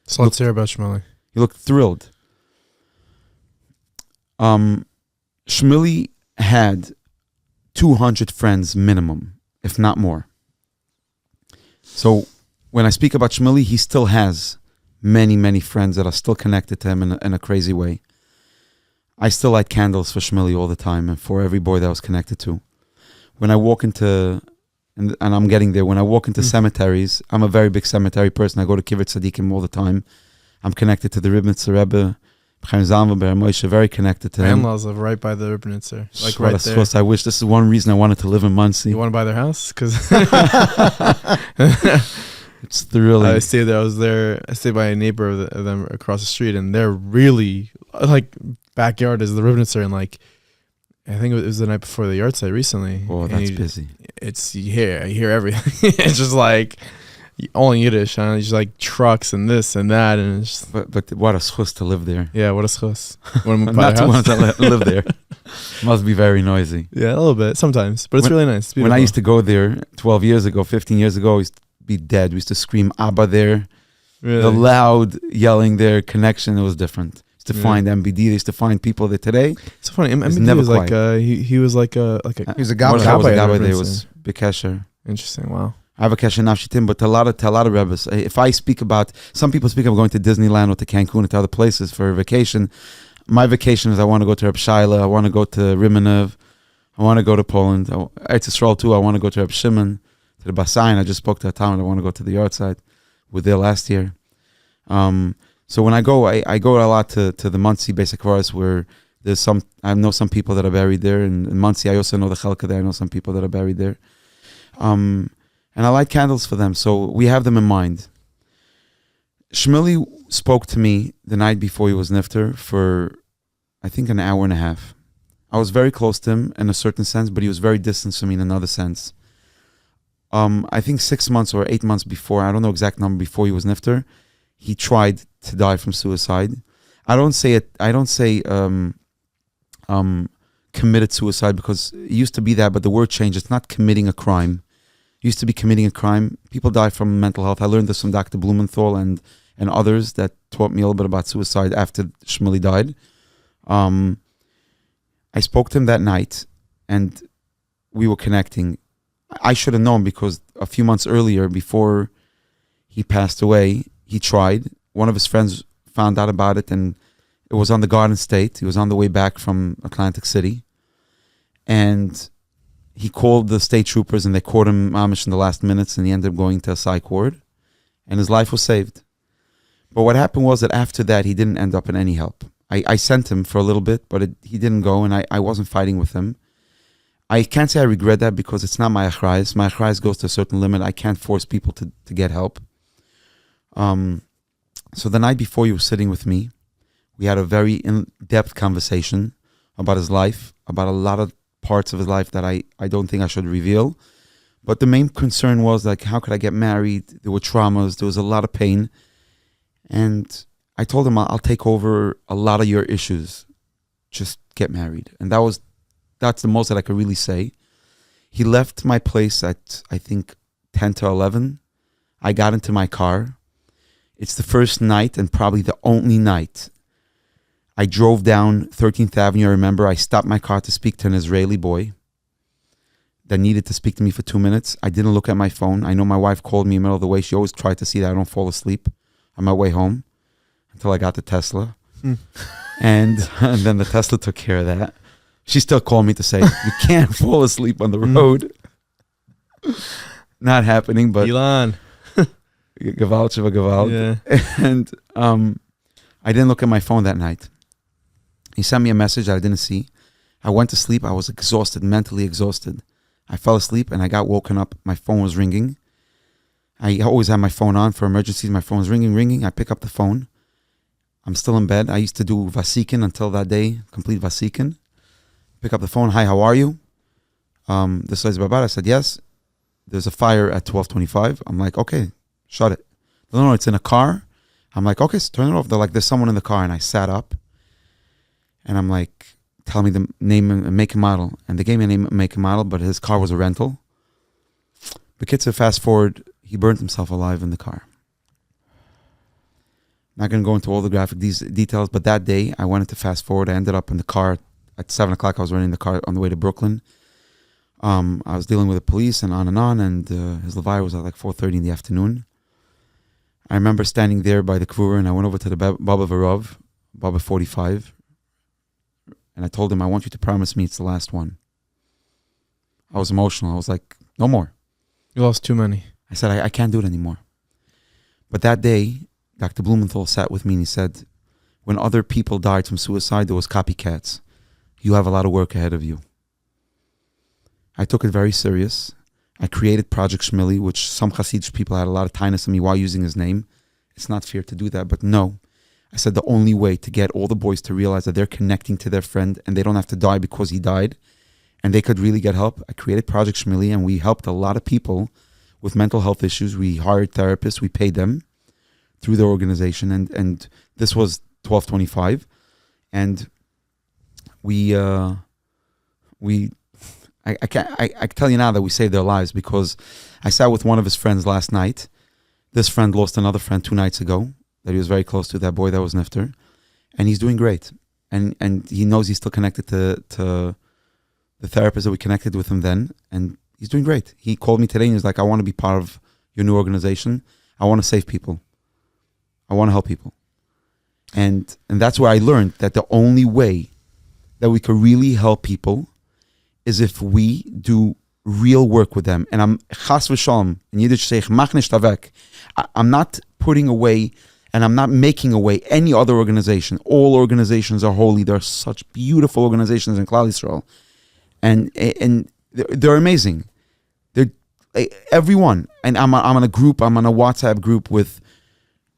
So let's hear about Shmuley. He looked thrilled. Shmuley had 200 friends minimum, if not more. So when I speak about Shmuley, he still has many, many friends that are still connected to him in a crazy way. I still light candles for Shmuley all the time and for every boy that I was connected to. When I walk into, and I'm getting there, when I walk into cemeteries, I'm a very big cemetery person. I go to Kibbutz Tzadikim all the time. I'm connected to the Ribnitzer Rebbe, Chaim Zalman, Ber Moshe, very connected to him. My in-laws live right by the Ribnitzer, like right there. I wish this is one reason I wanted to live in Muncie. You want to buy their house? Because it's thrilling. I stayed there. I stayed by a neighbor of them across the street, and they're really like backyard is the Ribnitzer, and like I think it was the night before the yard site recently. Oh, that's busy. It's you hear everything. It's just like all in Yiddish, huh? It's just like trucks and this and that, and it's just, but what a schus to live there. Yeah, what a schus. Not to want to live there. Must be very noisy. Yeah, a little bit sometimes, but it's really nice. It's when I used to go there 12 years ago, 15 years ago, I used to be dead. We used to scream Abba there. Really? The loud yelling there, connection, it was different. Used to find MBD. They used to find people there today. It's so funny. MBD was like he was like a he was a gabbai. There was Bekesher. Interesting. Wow. I have a kesher nafshitim, but to a lot of Rebbes, if I speak about, some people speak of going to Disneyland or to Cancun or to other places for a vacation. My vacation is I want to go to Reb Shaila, I want to go to Rimenev, I want to go to Poland. Eretz Yisrael too, I want to go to Reb Shimon, to the Basayin. I just spoke to a town, I want to go to the yard side. We were there last year. So when I go a lot to the Muncie Basic Forest where there's I know some people that are buried there. In Muncie, I also know the Chalka there. I know some people that are buried there. And I light candles for them, so we have them in mind. Shmuley spoke to me the night before he was nifter for, I think, an hour and a half. I was very close to him in a certain sense, but he was very distant from me in another sense. I think 6 months or 8 months before, I don't know exact number, before he was nifter, he tried to die from suicide. I don't say committed suicide because it used to be that, but the word changed. It's not committing a crime. Used to be committing a crime. People die from mental health. I learned this from Dr. Blumenthal and others that taught me a little bit about suicide after Shmuley died. I spoke to him that night and we were connecting. I should have known because a few months earlier, before he passed away, he tried. One of his friends found out about it and it was on the Garden State. He was on the way back from Atlantic City. And he called the state troopers and they caught him Amish in the last minutes and he ended up going to a psych ward and his life was saved. But what happened was that after that, he didn't end up in any help. I sent him for a little bit, but he didn't go and I wasn't fighting with him. I can't say I regret that because it's not my achrayus. My achrayus goes to a certain limit. I can't force people to get help. So the night before he was sitting with me, we had a very in-depth conversation about his life, about a lot of parts of his life that I don't think I should reveal. But the main concern was like, how could I get married? There were traumas. There was a lot of pain. And I told him, I'll take over a lot of your issues. Just get married. And that's the most that I could really say. He left my place at, I think, 10 to 11. I got into my car. It's the first night and probably the only night. I drove down 13th Avenue. I remember I stopped my car to speak to an Israeli boy that needed to speak to me for 2 minutes. I didn't look at my phone. I know my wife called me in the middle of the way. She always tried to see that I don't fall asleep on my way home until I got the Tesla. And then the Tesla took care of that. She still called me to say, you can't fall asleep on the road. Not happening, but Elon. Gewalt shiva gewalt. Yeah. And I didn't look at my phone that night. He sent me a message that I didn't see. I went to sleep. I was exhausted, mentally exhausted. I fell asleep and I got woken up. My phone was ringing. I always have my phone on for emergencies. My phone was ringing. I pick up the phone. I'm still in bed. I used to do vasikin until that day, complete vasikin. Pick up the phone. Hi, how are you? This is Babad. I said, yes. There's a fire at 12:25. I'm like, okay, shut it. No, it's in a car. I'm like, okay, so turn it off. They're like, there's someone in the car. And I sat up. And I'm like, tell me the name and make and model. And they gave me a name and make and model, but his car was a rental. The kid said, fast forward, he burned himself alive in the car. Not going to go into all the graphic details, but that day I wanted to fast forward. I ended up in the car at 7 o'clock. I was running the car on the way to Brooklyn. I was dealing with the police and on, and his Levi was at like 4:30 in the afternoon. I remember standing there by the Kvura, and I went over to the Baba Varov, Baba 45, and I told him, I want you to promise me it's the last one. I was emotional. I was like, no more. You lost too many. I said, I can't do it anymore. But that day, Dr. Blumenthal sat with me and he said, when other people died from suicide, there was copycats. You have a lot of work ahead of you. I took it very serious. I created Project Shmili, which some Hasidic people had a lot of tightness in me while using his name. It's not fair to do that, but no. I said the only way to get all the boys to realize that they're connecting to their friend and they don't have to die because he died and they could really get help. I created Project Shmili and we helped a lot of people with mental health issues. We hired therapists. We paid them through the organization. And this was 1225. And I can tell you now that we saved their lives because I sat with one of his friends last night. This friend lost another friend 2 nights ago that he was very close to, that boy that was Nifter. And he's doing great. And he knows he's still connected to the therapist that we connected with him then. And he's doing great. He called me today and he was like, I want to be part of your new organization. I want to save people. I want to help people. And that's where I learned that the only way that we could really help people is if we do real work with them. And I'm chas v'shalom, in Yiddish say, mach nicht avek. I'm not putting away and I'm not making away any other organization. All organizations are holy. There are such beautiful organizations in Khal Yisrael. And they're amazing. They're everyone. And I'm on a group, I'm on a WhatsApp group with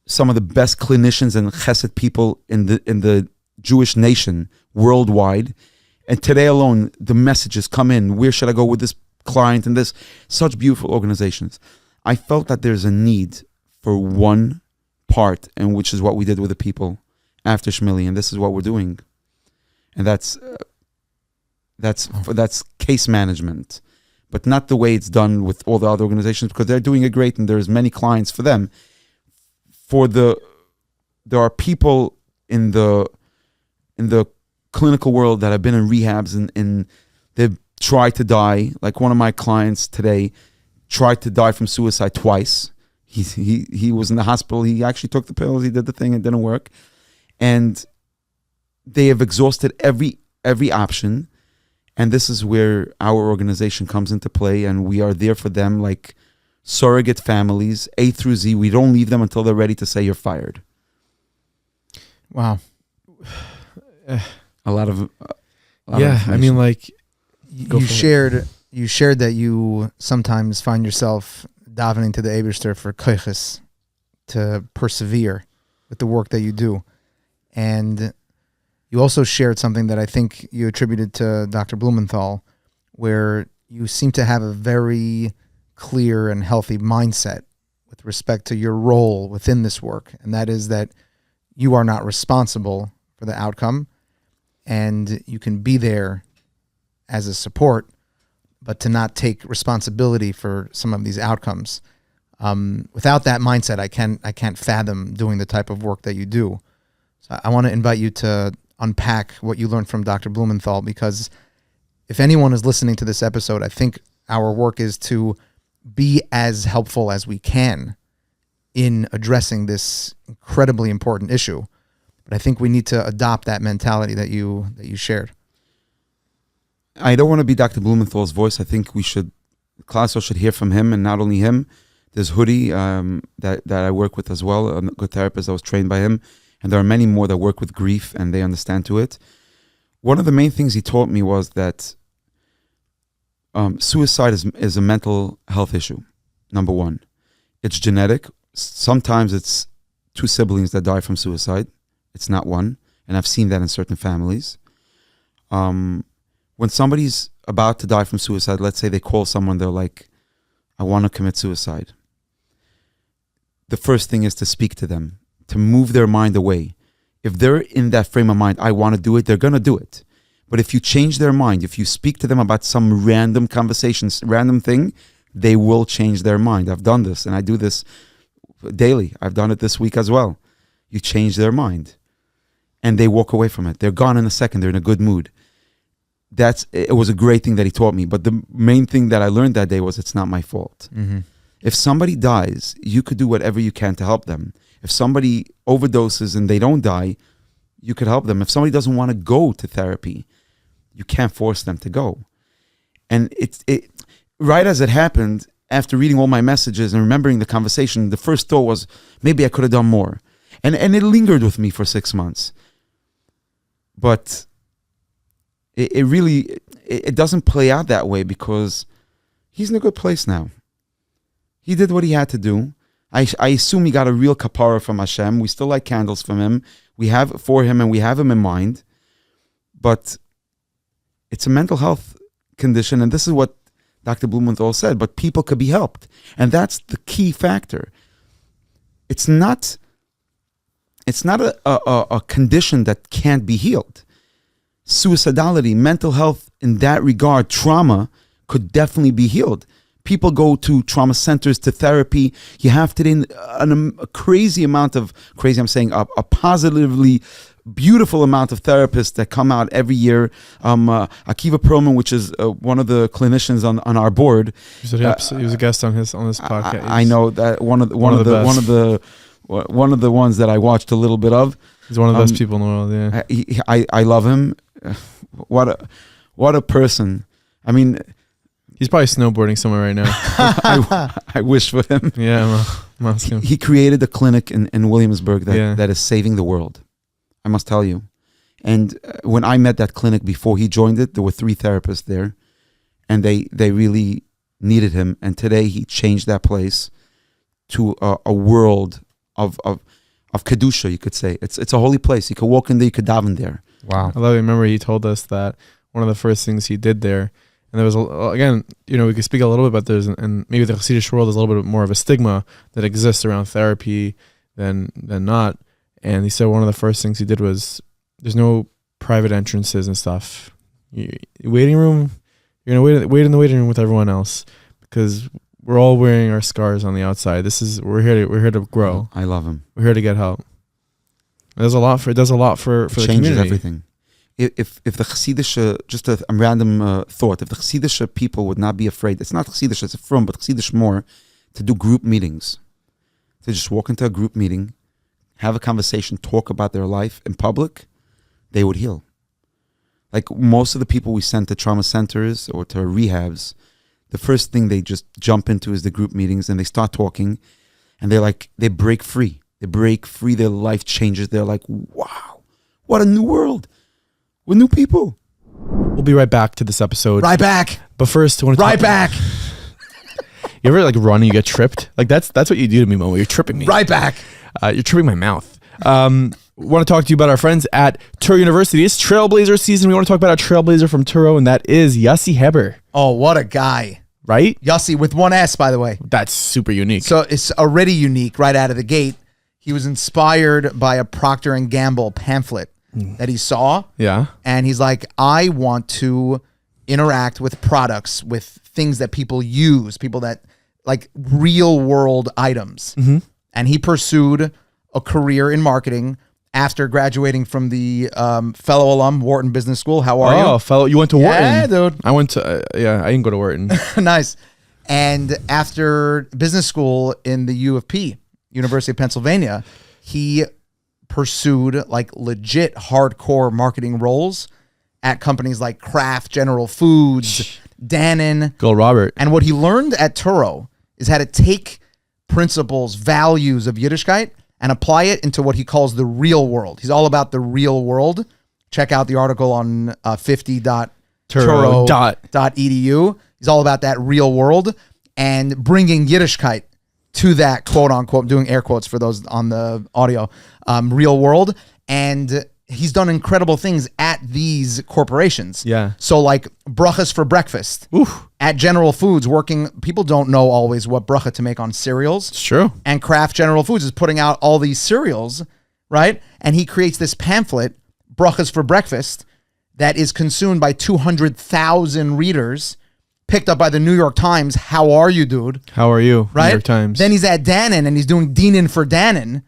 some of the best clinicians and chesed people in the Jewish nation worldwide. And today alone, the messages come in. Where should I go with this client and this? Such beautiful organizations. I felt that there's a need for one part, and which is what we did with the people after Shmili, and this is what we're doing. And that's case management, but not the way it's done with all the other organizations, because they're doing it great and there's many clients for them. There are people in the clinical world that have been in rehabs and they've tried to die. Like one of my clients today tried to die from suicide twice. He was in the hospital. He actually took the pills. He did the thing. It didn't work. And they have exhausted every option. And this is where our organization comes into play. And we are there for them like surrogate families, A through Z. We don't leave them until they're ready to say you're fired. Wow. A lot of I mean, like, you shared that you sometimes find yourself davening to the Eibishter for koiches to persevere with the work that you do. And you also shared something that I think you attributed to Dr. Blumenthal, where you seem to have a very clear and healthy mindset with respect to your role within this work. And that is that you are not responsible for the outcome, and you can be there as a support, but to not take responsibility for some of these outcomes. Without that mindset, I can't fathom doing the type of work that you do. So I want to invite you to unpack what you learned from Dr. Blumenthal, because if anyone is listening to this episode, I think our work is to be as helpful as we can in addressing this incredibly important issue. But I think we need to adopt that mentality that you shared. I don't want to be Dr. Blumenthal's voice. I think Khal should hear from him, and not only him. There's Hudi that I work with as well, a good therapist that was trained by him. And there are many more that work with grief and they understand to it. One of the main things he taught me was that suicide is a mental health issue, number one. It's genetic. Sometimes it's two siblings that die from suicide. It's not one. And I've seen that in certain families. When somebody's about to die from suicide, let's say they call someone, they're like, I want to commit suicide. The first thing is to speak to them, to move their mind away. If they're in that frame of mind, I want to do it, they're going to do it. But if you change their mind, if you speak to them about some random conversations, random thing, they will change their mind. I've done this, and I do this daily. I've done it this week as well. You change their mind, and they walk away from it. They're gone in a second. They're in a good mood. It was a great thing that he taught me. But the main thing that I learned that day was it's not my fault. Mm-hmm. If somebody dies, you could do whatever you can to help them. If somebody overdoses and they don't die, you could help them. If somebody doesn't want to go to therapy, you can't force them to go. And it right as it happened, after reading all my messages and remembering the conversation, the first thought was, maybe I could have done more. And it lingered with me for 6 months. But it really doesn't play out that way, because he's in a good place now. He did what he had to do. I assume he got a real kapara from Hashem. We still light candles from him. We have for him, and we have him in mind. But it's a mental health condition, and this is what Dr. Blumenthal said, but people could be helped. And that's the key factor. It's not a condition that can't be healed. Suicidality, mental health in that regard, trauma could definitely be healed. People go to trauma centers, to therapy. You have today a crazy amount of, a positively beautiful amount of therapists that come out every year. Akiva Perlman, which is one of the clinicians on our board. He was a guest on this podcast. I know that one of the ones that I watched a little bit of. He's one of the best people in the world. Yeah, I love him. What a person. I mean, he's probably snowboarding somewhere right now. I wish for him. Yeah, I'm asking. He created a clinic in Williamsburg that is saving the world. I must tell you. And when I met that clinic before he joined it, there were 3 therapists there, and they really needed him. And today he changed that place to a world of kedusha, you could say. It's a holy place. You could walk in there, you could daven there. Wow. I love it. Remember, he told us that one of the first things he did there, and there was, again, we could speak a little bit about this, and maybe the Hasidic world is a little bit more of a stigma that exists around therapy than not. And he said one of the first things he did was, there's no private entrances and stuff. Waiting room, you're going to wait in the waiting room with everyone else, because we're all wearing our scars on the outside. We're here to grow. I love him. We're here to get help. It does a lot for the community. Changes everything. If the Chassidish, just a random thought, if the Chassidish people would not be afraid, it's not Chassidish, it's a from, but Chassidish more, to do group meetings, to just walk into a group meeting, have a conversation, talk about their life in public, they would heal. Like most of the people we send to trauma centers or to rehabs, the first thing they just jump into is the group meetings, and they start talking, and they break free. They break free, their life changes. They're like, wow, what a new world. We're new people. We'll be right back to this episode. Right back. But first, I want to back. You ever like run and you get tripped? Like that's what you do to me, Mo. You're tripping me. Right back. You're tripping my mouth. Want to talk to you about our friends at Turo University. It's Trailblazer season. We want to talk about our Trailblazer from Turo, and that is Yossi Heber. Oh, what a guy. Right? Yossi with one S, by the way. That's super unique. So it's already unique right out of the gate. He was inspired by a Procter & Gamble pamphlet that he saw. Yeah. And he's like, I want to interact with products, with things that people use, people that like real world items. Mm-hmm. And he pursued a career in marketing after graduating from the fellow alum Wharton Business School. How are you? Oh, fellow, you went to Wharton? Yeah, dude. I went to, I didn't go to Wharton. Nice. And after business school in the U of P, University of Pennsylvania, he pursued like legit hardcore marketing roles at companies like Kraft, General Foods, Dannon. Go Robert. And what he learned at Turo is how to take principles, values of Yiddishkeit and apply it into what he calls the real world. He's all about the real world. Check out the article on 50.turo.edu. He's all about that real world and bringing Yiddishkeit to that quote unquote, doing air quotes for those on the audio, real world. And he's done incredible things at these corporations. Yeah. So like brachas for breakfast. Oof. At General Foods, people don't know always what bracha to make on cereals. It's true. And Kraft General Foods is putting out all these cereals, right? And he creates this pamphlet, brachas for breakfast, that is consumed by 200,000 readers, picked up by the New York Times. How are you, dude? How are you? Right? New York Times. Then he's at Dannon and he's doing dinan for Dannon.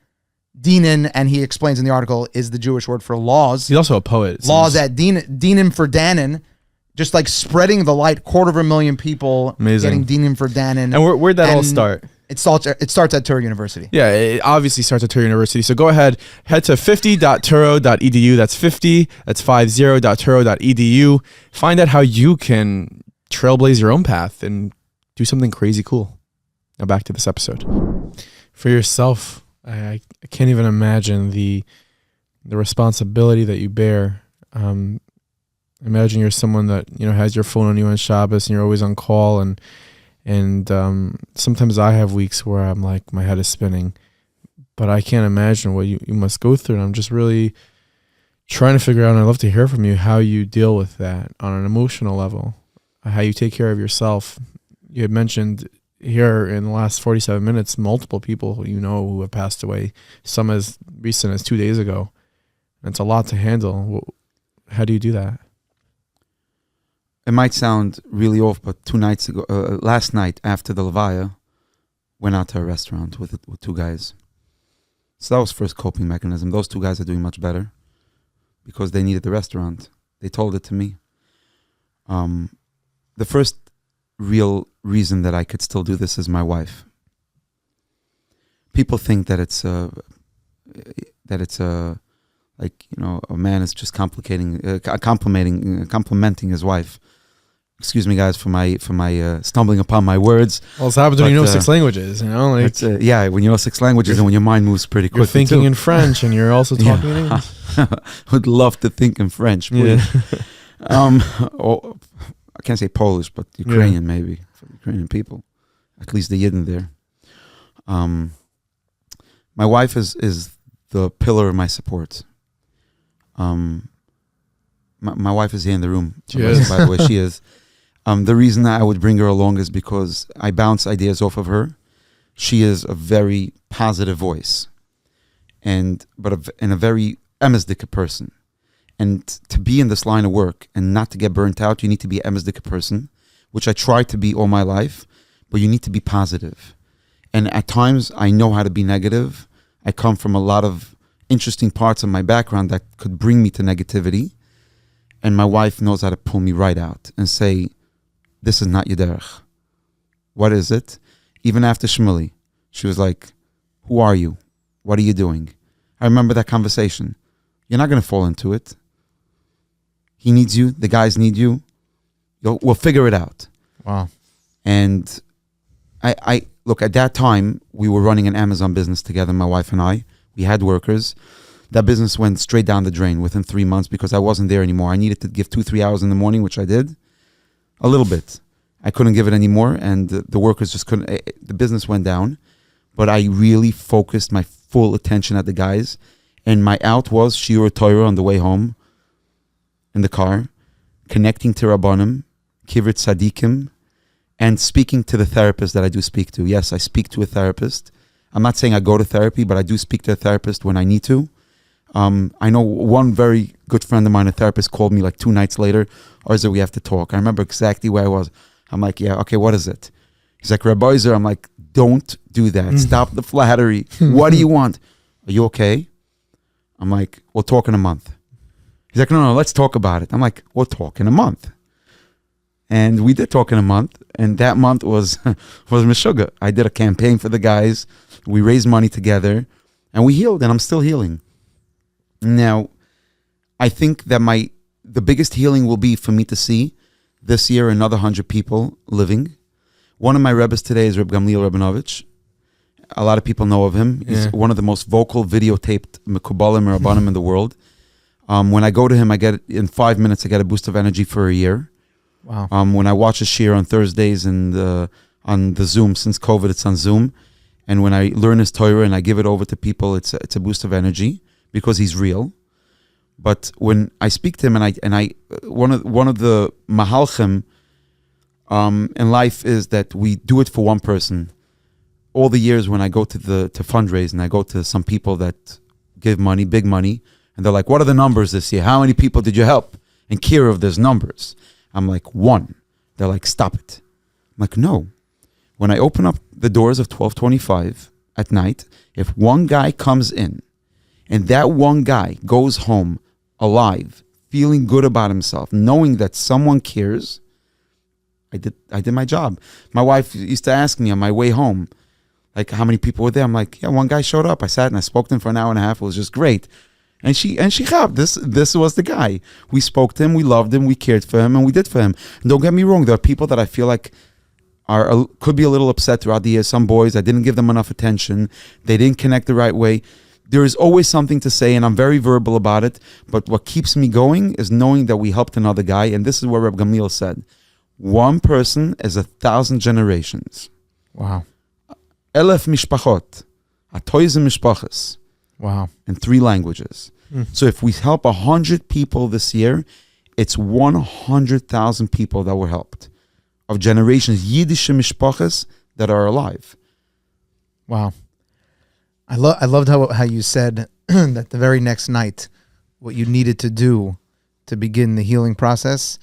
Dinan, and he explains in the article, is the Jewish word for laws. He's also a poet. Laws at Dinan for Dannon, just like spreading the light. 250,000 people Amazing. getting dinan for Dannon. And where'd that all start? It starts at Turo University. Yeah, it obviously starts at Turo University. So go ahead, head to 50.turo.edu. That's 50.turo.edu. Find out how you can trailblaze your own path and do something crazy cool. Now back to this episode. For yourself, I can't even imagine the responsibility that you bear. Imagine you're someone that has your phone on you on Shabbos and you're always on call, and sometimes I have weeks where I'm like my head is spinning, but I can't imagine what you must go through. And I'm just really trying to figure out, and I'd love to hear from you how you deal with that on an emotional level, how you take care of yourself. You had mentioned here in the last 47 minutes, multiple people who have passed away, some as recent as 2 days ago. And it's a lot to handle. How do you do that? It might sound really off, but 2 nights ago, last night after the Levaya, went out to a restaurant with 2 guys. So that was first coping mechanism. Those 2 guys are doing much better because they needed the restaurant. They told it to me. The first real reason that I could still do this is my wife. People think that it's like a man is just complimenting his wife. Excuse me, guys, for my stumbling upon my words. Well, it's happened when you know 6 languages. Yeah, when you know 6 languages and when your mind moves pretty quickly. You're thinking too. In French and you're also talking in English. Would love to think in French, please. Yeah. I can't say Polish, but Ukrainian maybe for Ukrainian people, at least the Yidden there. My wife is the pillar of my support. My wife is here in the room. By the way, she is. The reason I would bring her along is because I bounce ideas off of her. She is a very positive voice, and a very emesdika person. And to be in this line of work and not to get burnt out, you need to be an emesdika person, which I try to be all my life. But you need to be positive. And at times, I know how to be negative. I come from a lot of interesting parts of my background that could bring me to negativity. And my wife knows how to pull me right out and say, this is not your derech. What is it? Even after Shmuley, she was like, who are you? What are you doing? I remember that conversation. You're not going to fall into it. He needs you. The guys need you. We'll figure it out. Wow. And I look, at that time, we were running an Amazon business together, my wife and I. We had workers. That business went straight down the drain within 3 months because I wasn't there anymore. I needed to give 2-3 hours in the morning, which I did. A little bit. I couldn't give it anymore, and the workers just couldn't. The business went down, but I really focused my full attention at the guys, and my out was Shiur Torah on the way home, in the car, connecting to Rabbanim, Kivrit Tzadikim, and speaking to the therapist that I do speak to. Yes, I speak to a therapist. I'm not saying I go to therapy, but I do speak to a therapist when I need to. I know one very good friend of mine, a therapist, called me like 2 nights later. Ozer, we have to talk. I remember exactly where I was. I'm like, yeah, okay, what is it? He's like, Rabbi Ozer. I'm like, don't do that. Stop the flattery. What do you want? Are you okay? I'm like, we'll talk in a month. He's like, no, let's talk about it. I'm like, we'll talk in a month. And we did talk in a month. And that month was Meshuggah. I did a campaign for the guys. We raised money together. And we healed. And I'm still healing. Now, I think that the biggest healing will be for me to see this year another 100 people living. One of my rebbes today is Reb Gamliel Rabinovich. A lot of people know of him. He's one of the most vocal videotaped Mekubalim or Rabbanim in the world. When I go to him, in 5 minutes, I get a boost of energy for a year. Wow. When I watch a shiur on Thursdays and on the Zoom, since COVID, it's on Zoom. And when I learn his Torah and I give it over to people, it's a boost of energy because he's real. But when I speak to him, and I one of the mahalchim in life is that we do it for one person. All the years when I go to fundraise and I go to some people that give money, big money, and they're like, "What are the numbers this year? How many people did you help?" And Kirov, there's numbers. I'm like, 1. They're like, "Stop it." I'm like, "No." When I open up the doors of 1225 at night, if one guy comes in, and that one guy goes home alive, feeling good about himself, knowing that someone cares, I did my job. My wife used to ask me on my way home, like, how many people were there? I'm like, yeah, one guy showed up. I sat and I spoke to him for an hour and a half. It was just great. And she got this was the guy. We spoke to him, we loved him, we cared for him, and we did for him. And don't get me wrong, there are people that I feel like could be a little upset throughout the years. Some boys, I didn't give them enough attention. They didn't connect the right way. There is always something to say, and I'm very verbal about it. But what keeps me going is knowing that we helped another guy. And this is what Reb Gamliel said. One person is 1,000 generations. Wow. 1000 mishpachot. 1,000 mishpachas. Wow. In 3 languages. So if we help 100 people this year, it's 100,000 people that were helped. Of generations, Yiddish mishpachas that are alive. Wow. I loved how you said that the very next night, what you needed to do to begin the healing process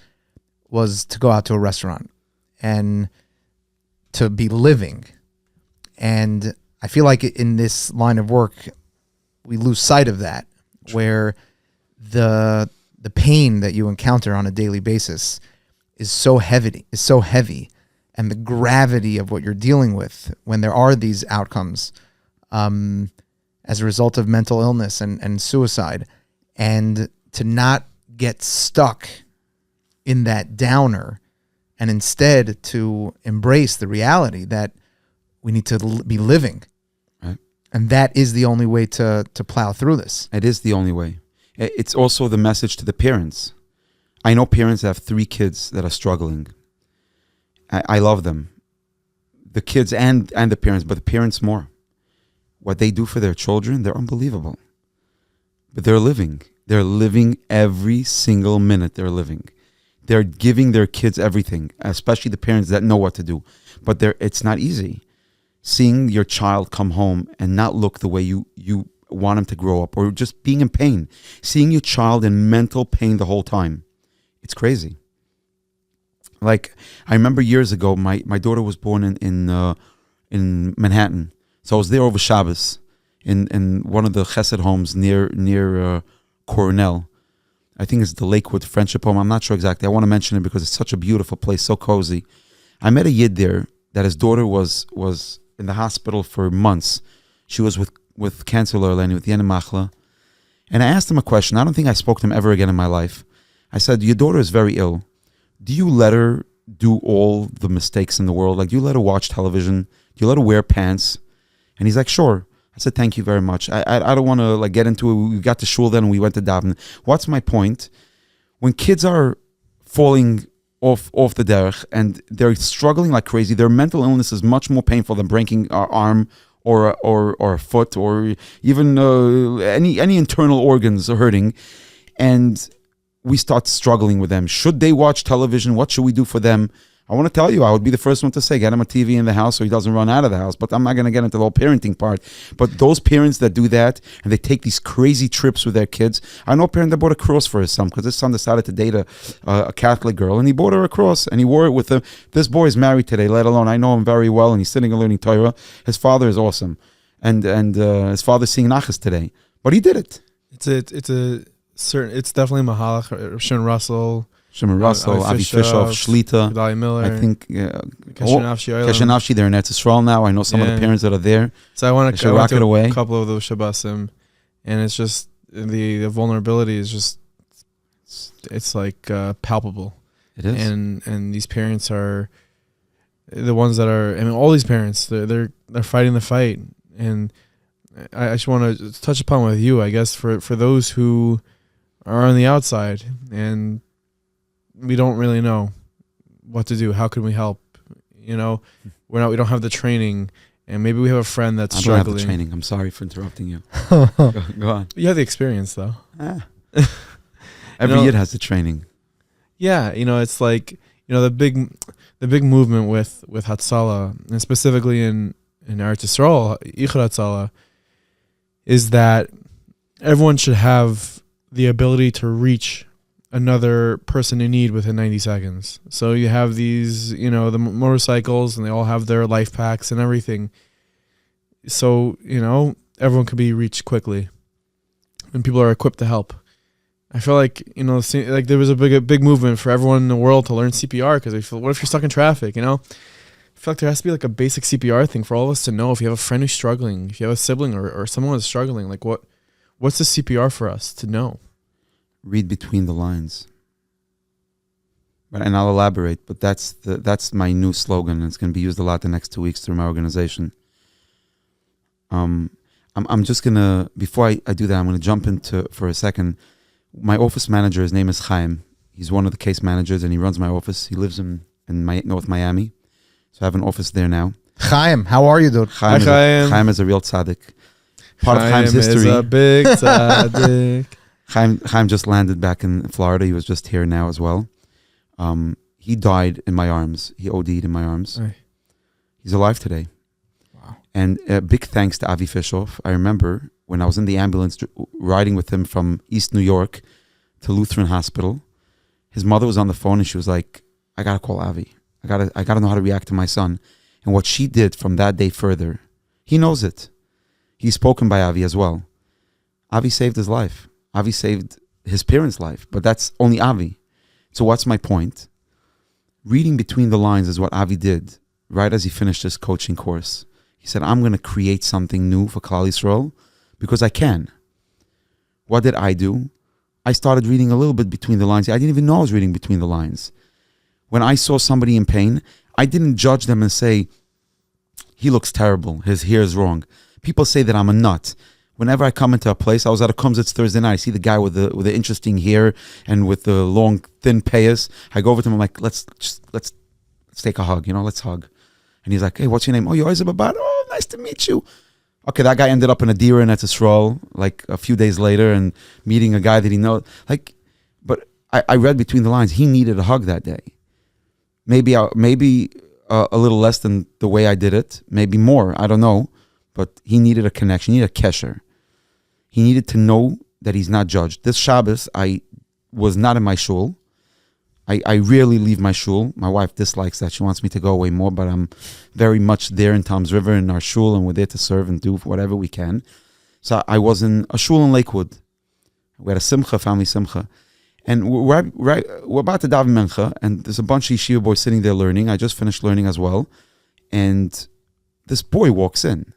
was to go out to a restaurant and to be living. And I feel like in this line of work, we lose sight of that, where the pain that you encounter on a daily basis is so heavy, and the gravity of what you're dealing with when there are these outcomes as a result of mental illness and suicide, and to not get stuck in that downer, and instead to embrace the reality that we need to be living. Right. And that is the only way to plow through this. It is the only way. It's also the message to the parents. I know parents that have 3 kids that are struggling. I love them. The kids and the parents, but the parents more. What they do for their children, they're unbelievable. But they're living. They're living every single minute they're living. They're giving their kids everything, especially the parents that know what to do. But it's not easy. Seeing your child come home and not look the way you want him to grow up, or just being in pain. Seeing your child in mental pain the whole time. It's crazy. Like, I remember years ago, my daughter was born in Manhattan. So I was there over Shabbos in one of the Chesed homes near Cornell. I think it's the Lakewood Friendship Home. I'm not sure exactly. I want to mention it because it's such a beautiful place, so cozy. I met a Yid there that his daughter was in the hospital for months. She was with cancer, with Yana Machla. And I asked him a question. I don't think I spoke to him ever again in my life. I said, your daughter is very ill. Do you let her do all the mistakes in the world? Like, do you let her watch television? Do you let her wear pants? And he's like, sure. I said, thank you very much. I don't want to get into it. We got to shul then and we went to daven. What's my point? When kids are falling off the derech, and they're struggling like crazy. Their mental illness is much more painful than breaking an arm or a foot, or even any internal organs are hurting. And we start struggling with them. Should they watch television? What should we do for them? I want to tell you, I would be the first one to say, get him a TV in the house so he doesn't run out of the house. But I'm not going to get into the whole parenting part. But those parents that do that, and they take these crazy trips with their kids. I know a parent that bought a cross for his son, because his son decided to date a Catholic girl, and he bought her a cross, and he wore it with him. This boy is married today, let alone, I know him very well, and he's sitting and learning Torah. His father is awesome. And his father's seeing Nachas today. But he did it. It's definitely Mahalach, Shimon Russell, Avi Fishoff, Shlita. Gedalia Miller. I think Keshenavshi, they're in Eretz Yisrael now. I know some of the parents that are there. So I went to away. A couple of those Shabbosim, and it's just the vulnerability is just it's like palpable. It is, and these parents are the ones that are. I mean, all these parents they're fighting the fight, and I just want to touch upon with you, I guess, for those who are on the outside and we don't really know what to do. How can we help? We don't have the training, and maybe we have a friend that's struggling. I don't have the training. I'm sorry for interrupting you. Go on. You have the experience, though. Every year has the training. Yeah, it's like the big movement with Hatzalah, and specifically in Eretz Yisrael, Ichad Hatzalah, is that everyone should have the ability to reach another person in need within 90 seconds. So you have these, the motorcycles, and they all have their life packs and everything. So, everyone can be reached quickly, and people are equipped to help. I feel like, like there was a big movement for everyone in the world to learn CPR, because they feel, what if you're stuck in traffic, I feel like there has to be like a basic CPR thing for all of us to know. If you have a friend who's struggling, if you have a sibling or someone who's struggling, like what's the CPR for us to know? Read between the lines. And I'll elaborate, but that's my new slogan, and it's going to be used a lot the next 2 weeks through my organization. I'm just going to, before I do that, I'm going to jump into, for a second, my office manager, his name is Chaim. He's one of the case managers, and he runs my office. He lives in North Miami. So I have an office there now. Chaim, how are you, dude? Chaim is a real tzaddik. Part of Chaim's history. Is a big tzaddik. Chaim just landed back in Florida. He was just here now as well. He died in my arms. He OD'd in my arms. Aye. He's alive today. Wow. And big thanks to Avi Fishoff. I remember when I was in the ambulance riding with him from East New York to Lutheran Hospital. His mother was on the phone, and she was like, I got to call Avi. I gotta know how to react to my son. And what she did from that day further, he knows it. He's spoken by Avi as well. Avi saved his life. Avi saved his parents' life, but that's only Avi. So what's my point? Reading between the lines is what Avi did right as he finished his coaching course. He said, I'm going to create something new for Khal Yisrael because I can. What did I do? I started reading a little bit between the lines. I didn't even know I was reading between the lines. When I saw somebody in pain, I didn't judge them and say, he looks terrible, his hair is wrong. People say that I'm a nut. Whenever I come into a place, I was at a Kumsitz Thursday night, I see the guy with the interesting hair and with the long, thin payas. I go over to him, I'm like, let's take a hug, let's hug. And he's like, hey, what's your name? Oh, you're Ozer Babad. Oh, nice to meet you. Okay, that guy ended up in a deer in Eretz Yisrael, like a few days later, and meeting a guy that he knows. But I read between the lines, he needed a hug that day. Maybe a little less than the way I did it, maybe more, I don't know. But he needed a connection, he needed a kesher. He needed to know that he's not judged. This Shabbos, I was not in my shul. I rarely leave my shul. My wife dislikes that. She wants me to go away more, but I'm very much there in Tom's River in our shul, and we're there to serve and do whatever we can. So I was in a shul in Lakewood. We had a simcha, family simcha. And we're about to daven mencha, and there's a bunch of yeshiva boys sitting there learning. I just finished learning as well. And this boy walks in,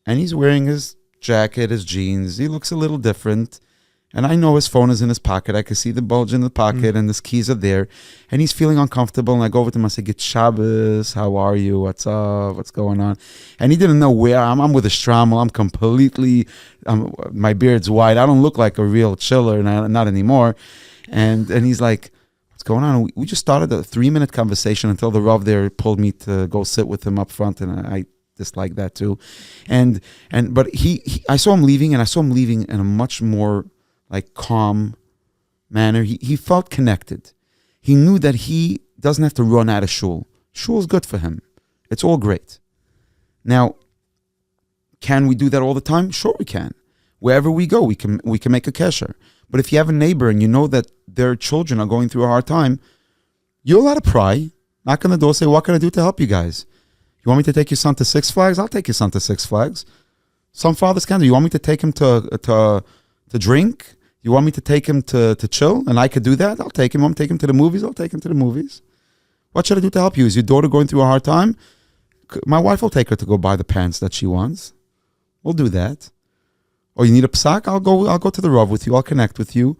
and he's wearing his jacket, his jeans. He looks a little different. And I know his phone is in his pocket. I can see the bulge in the pocket, and his keys are there. And he's feeling uncomfortable. And I go over to him, I say, Get Shabbos, how are you? What's up? What's going on? And he didn't know where. I'm with a shtramel. I'm completely, my beard's white. I don't look like a real chiller, not anymore. And he's like, what's going on? We just started a 3-minute conversation until the Rav there pulled me to go sit with him up front, and I dislike that too. But I saw him leaving, and I saw him leaving in a much more like calm manner. He felt connected. He knew that he doesn't have to run out of shul. Shul is good for him. It's all great. Now, can we do that all the time? Sure we can. Wherever we go, we can make a kesher. But if you have a neighbor and you know that their children are going through a hard time, you're allowed to pry, knock on the door, say, what can I do to help you guys? You want me to take your son to Six Flags? I'll take your son to Six Flags. Some fathers can do. You want me to take him to drink? You want me to take him to chill? And I could do that? I'll take him. You want me to take him to the movies? I'll take him to the movies. What should I do to help you? Is your daughter going through a hard time? My wife will take her to go buy the pants that she wants. We'll do that. Or you need a psak? I'll go to the Rav with you. I'll connect with you.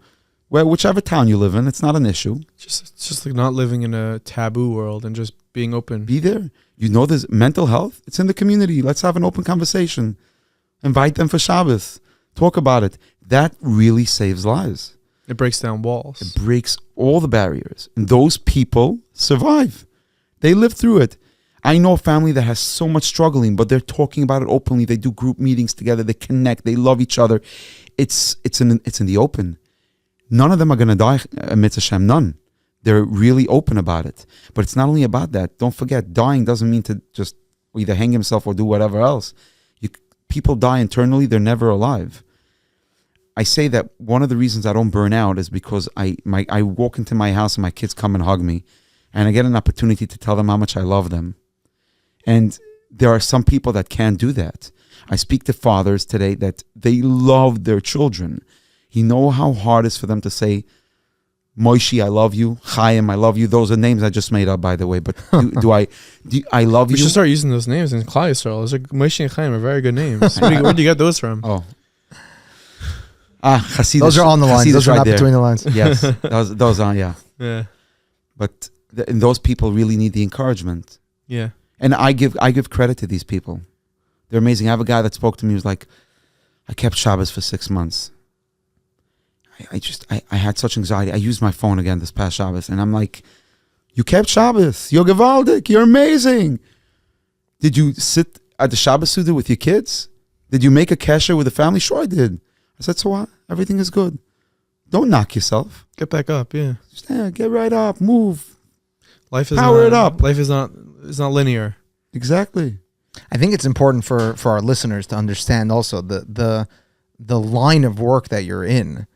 Whichever town you live in, it's not an issue. It's just like not living in a taboo world and just being open. Be there. You know there's mental health. It's in the community. Let's have an open conversation. Invite them for Shabbos. Talk about it. That really saves lives. It breaks down walls. It breaks all the barriers. And those people survive. They live through it. I know a family that has so much struggling, but they're talking about it openly. They do group meetings together. They connect. They love each other. It's in the open. None of them are going to die, mitzvah Hashem, none. They're really open about it. But it's not only about that. Don't forget, dying doesn't mean to just either hang himself or do whatever else. People die internally. They're never alive. I say that one of the reasons I don't burn out is because I walk into my house and my kids come and hug me, and I get an opportunity to tell them how much I love them. And there are some people that can't do that. I speak to fathers today that they love their children. You know how hard it is for them to say, Moishi, I love you. Chaim, I love you. Those are names I just made up, by the way. But I love you? We should start using those names in Khal Yisrael. Those are Moishi and Chaim are very good names. Where do you get those from? Oh. Hasidish. Those are on the line. Those are not between the lines. Yes, those are, yeah. Yeah. But and those people really need the encouragement. Yeah. And I give credit to these people. They're amazing. I have a guy that spoke to me who was like, I kept Shabbos for 6 months. I had such anxiety. I used my phone again this past Shabbos, and I'm like, you kept Shabbos. You're gewaldic. You're amazing. Did you sit at the Shabbos Suda with your kids? Did you make a kesher with the family? Sure I did. I said, so what? Everything is good. Don't knock yourself. Get back up, yeah. Just get right up. Move. Life is Power it up. Life is not linear. Exactly. I think it's important for our listeners to understand also the line of work that you're in.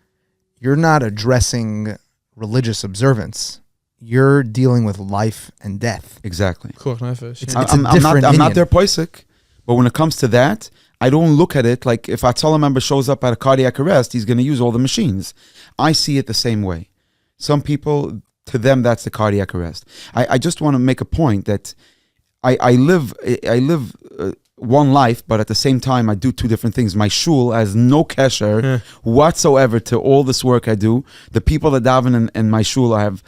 You're not addressing religious observance. You're dealing with life and death. Exactly. I'm not their poisek, but when it comes to that, I don't look at it like if a Tzala member shows up at a cardiac arrest, he's going to use all the machines. I see it the same way. Some people, to them, that's the cardiac arrest. I just want to make a point that I live one life, but at the same time, I do two different things. My shul has no kesher whatsoever to all this work I do. The people that daven in my shul, I have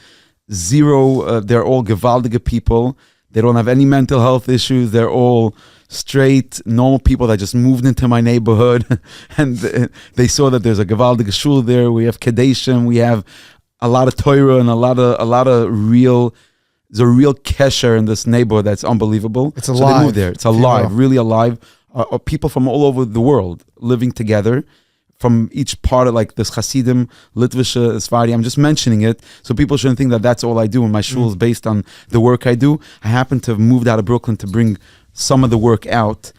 zero. They're all gewaldige people. They don't have any mental health issues. They're all straight, normal people that just moved into my neighborhood, and they saw that there's a gewaldige shul there. We have kedeshim. We have a lot of Torah and a lot of real. There's a real kesher in this neighborhood that's unbelievable. It's alive. So they move there. It's alive, really alive. People from all over the world living together from each part of like this Hasidim, Litvische, Sfardi. I'm just mentioning it so people shouldn't think that that's all I do. And my shul is based on the work I do. I happen to have moved out of Brooklyn to bring some of the work out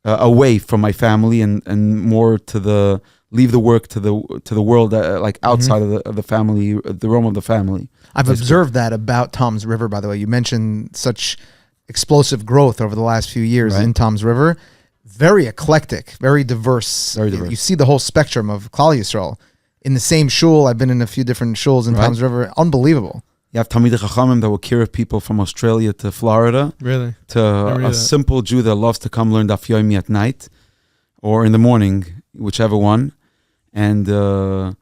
away from my family and more to leave the work to the world, like outside of the family, the realm of the family. I've observed that about Tom's River, by the way. You mentioned such explosive growth over the last few years in Tom's River. Very eclectic, very diverse. Very diverse. You see the whole spectrum of Khal Yisrael. In the same shul, I've been in a few different shuls in Tom's River. Unbelievable. You have Talmidei Chachamim that will carry people from Australia to Florida. Really? To a simple Jew that loves to come learn Daf Yomi at night or in the morning, whichever one. And the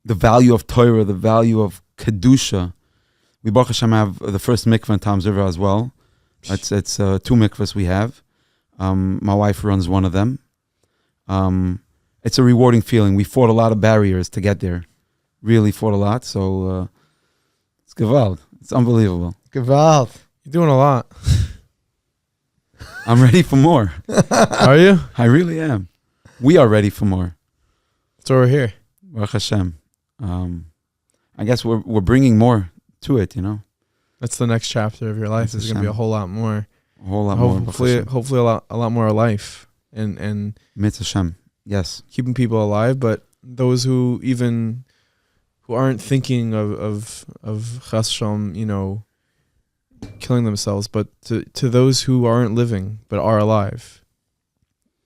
value of Torah, the value of Kedusha. We, Baruch Hashem, have the first mikveh in Tom's River as well. It's two mikvahs we have. My wife runs one of them. It's a rewarding feeling. We fought a lot of barriers to get there. Really fought a lot. So gewalt. It's unbelievable. Gewalt. You're doing a lot. I'm ready for more. Are you? I really am. We are ready for more. That's why we're here. Baruch Hashem. I guess we're bringing more to it, you know. That's the next chapter of your life. There's going to be a whole lot more. A whole lot more. Hopefully a lot more life and Mitzvah Hashem. Yes. keeping people alive, but those who aren't thinking of Chas Shalom, you know, killing themselves, but to those who aren't living but are alive,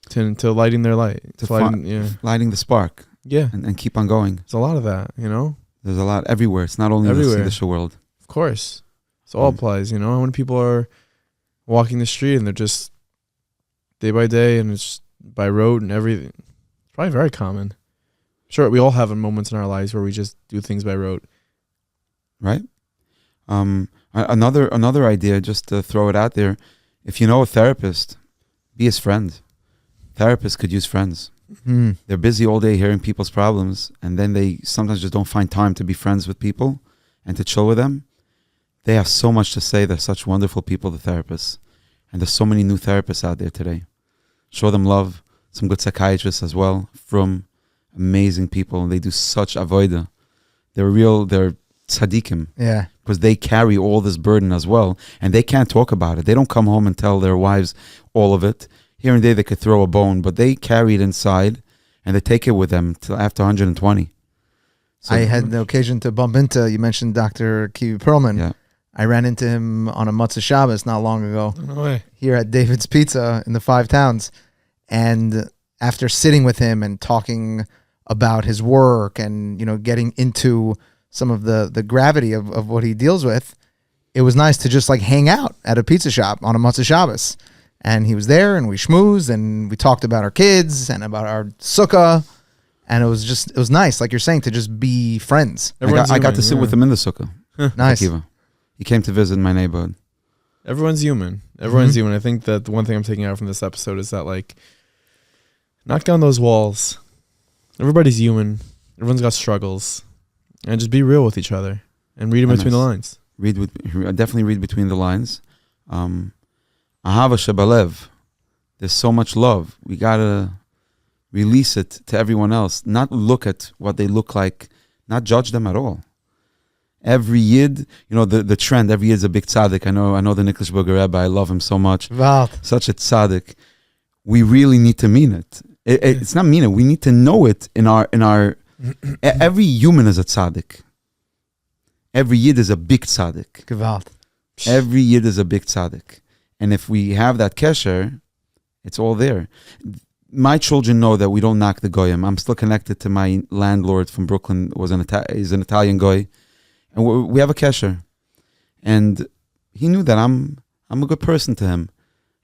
to lighting their light, Lighting the spark. Yeah, And keep on going. there's a lot of that, you know. There's a lot everywhere. It's not only in the Everywhere. Siddish world. Of course, it all applies, you know. When people are walking the street and they're just day by day, and it's by road and everything, it's probably very common. Sure, we all have moments in our lives where we just do things by road. Right? Another idea, just to throw it out there, if you know a therapist, be his friend. Therapists could use friends. They're busy all day hearing people's problems, and then they sometimes just don't find time to be friends with people and to chill with them. They have so much to say. They're such wonderful people, the therapists. And there's so many new therapists out there today. Show them love. Some good psychiatrists as well. From amazing people. And they do such avodah. They're tzaddikim. Yeah. Because they carry all this burden as well. And they can't talk about it. They don't come home and tell their wives all of it. Here and there they could throw a bone, but they carry it inside and they take it with them till after 120. So I had the occasion to bump into, you mentioned Dr. Kiwi Perlman. Yeah. I ran into him on a Matzah Shabbos not long ago No way. here at David's Pizza in the Five Towns. And after sitting with him and talking about his work and, you know, getting into some of the gravity of what he deals with, it was nice to just like hang out at a pizza shop on a Matzah Shabbos. And he was there and we schmoozed and we talked about our kids and about our sukkah. And it was nice, like you're saying, to just be friends. I got to sit with him in the sukkah. Nice. Akiva. He came to visit my neighborhood. Everyone's human. Everyone's human. I think that the one thing I'm taking out from this episode is that, like, knock down those walls. Everybody's human. Everyone's got struggles. And just be real with each other and read in between the lines. Definitely read between the lines. Ahava shebalev. There's so much love. We gotta release it to everyone else. Not look at what they look like. Not judge them at all. Every Yid, you know, the trend, every Yid's a big tzaddik. I know the Nicholasburger Rebbe. I love him so much. Walt. Such a tzaddik. We really need to mean it. It's not mean it. We need to know it in our every human is a tzaddik. Every Yid is a big tzaddik. Gewalt. Every Yid is a big tzaddik. And if we have that kesher, it's all there. My children know that we don't knock the goyim. I'm still connected to my landlord from Brooklyn. He's an Italian goy. And we have a kesher. And he knew that I'm a good person to him.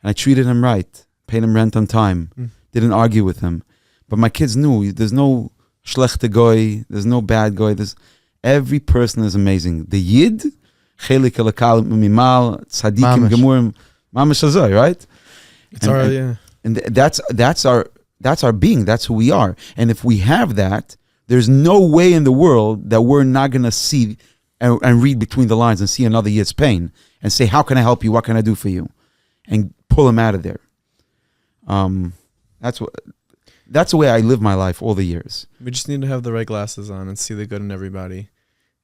And I treated him right. Paid him rent on time. Didn't argue with him. But my kids knew there's no schlechte goy. There's no bad goy. Every person is amazing. The Yid, chelik elakal mimal, tzadikim gemurim, mamash hazoi, right? And that's our being. That's who we are. And if we have that, there's no way in the world that we're not going to see and read between the lines and see another Yid's pain and say, how can I help you? What can I do for you? And pull him out of there. That's the way I live my life all the years. We just need to have the right glasses on and see the good in everybody.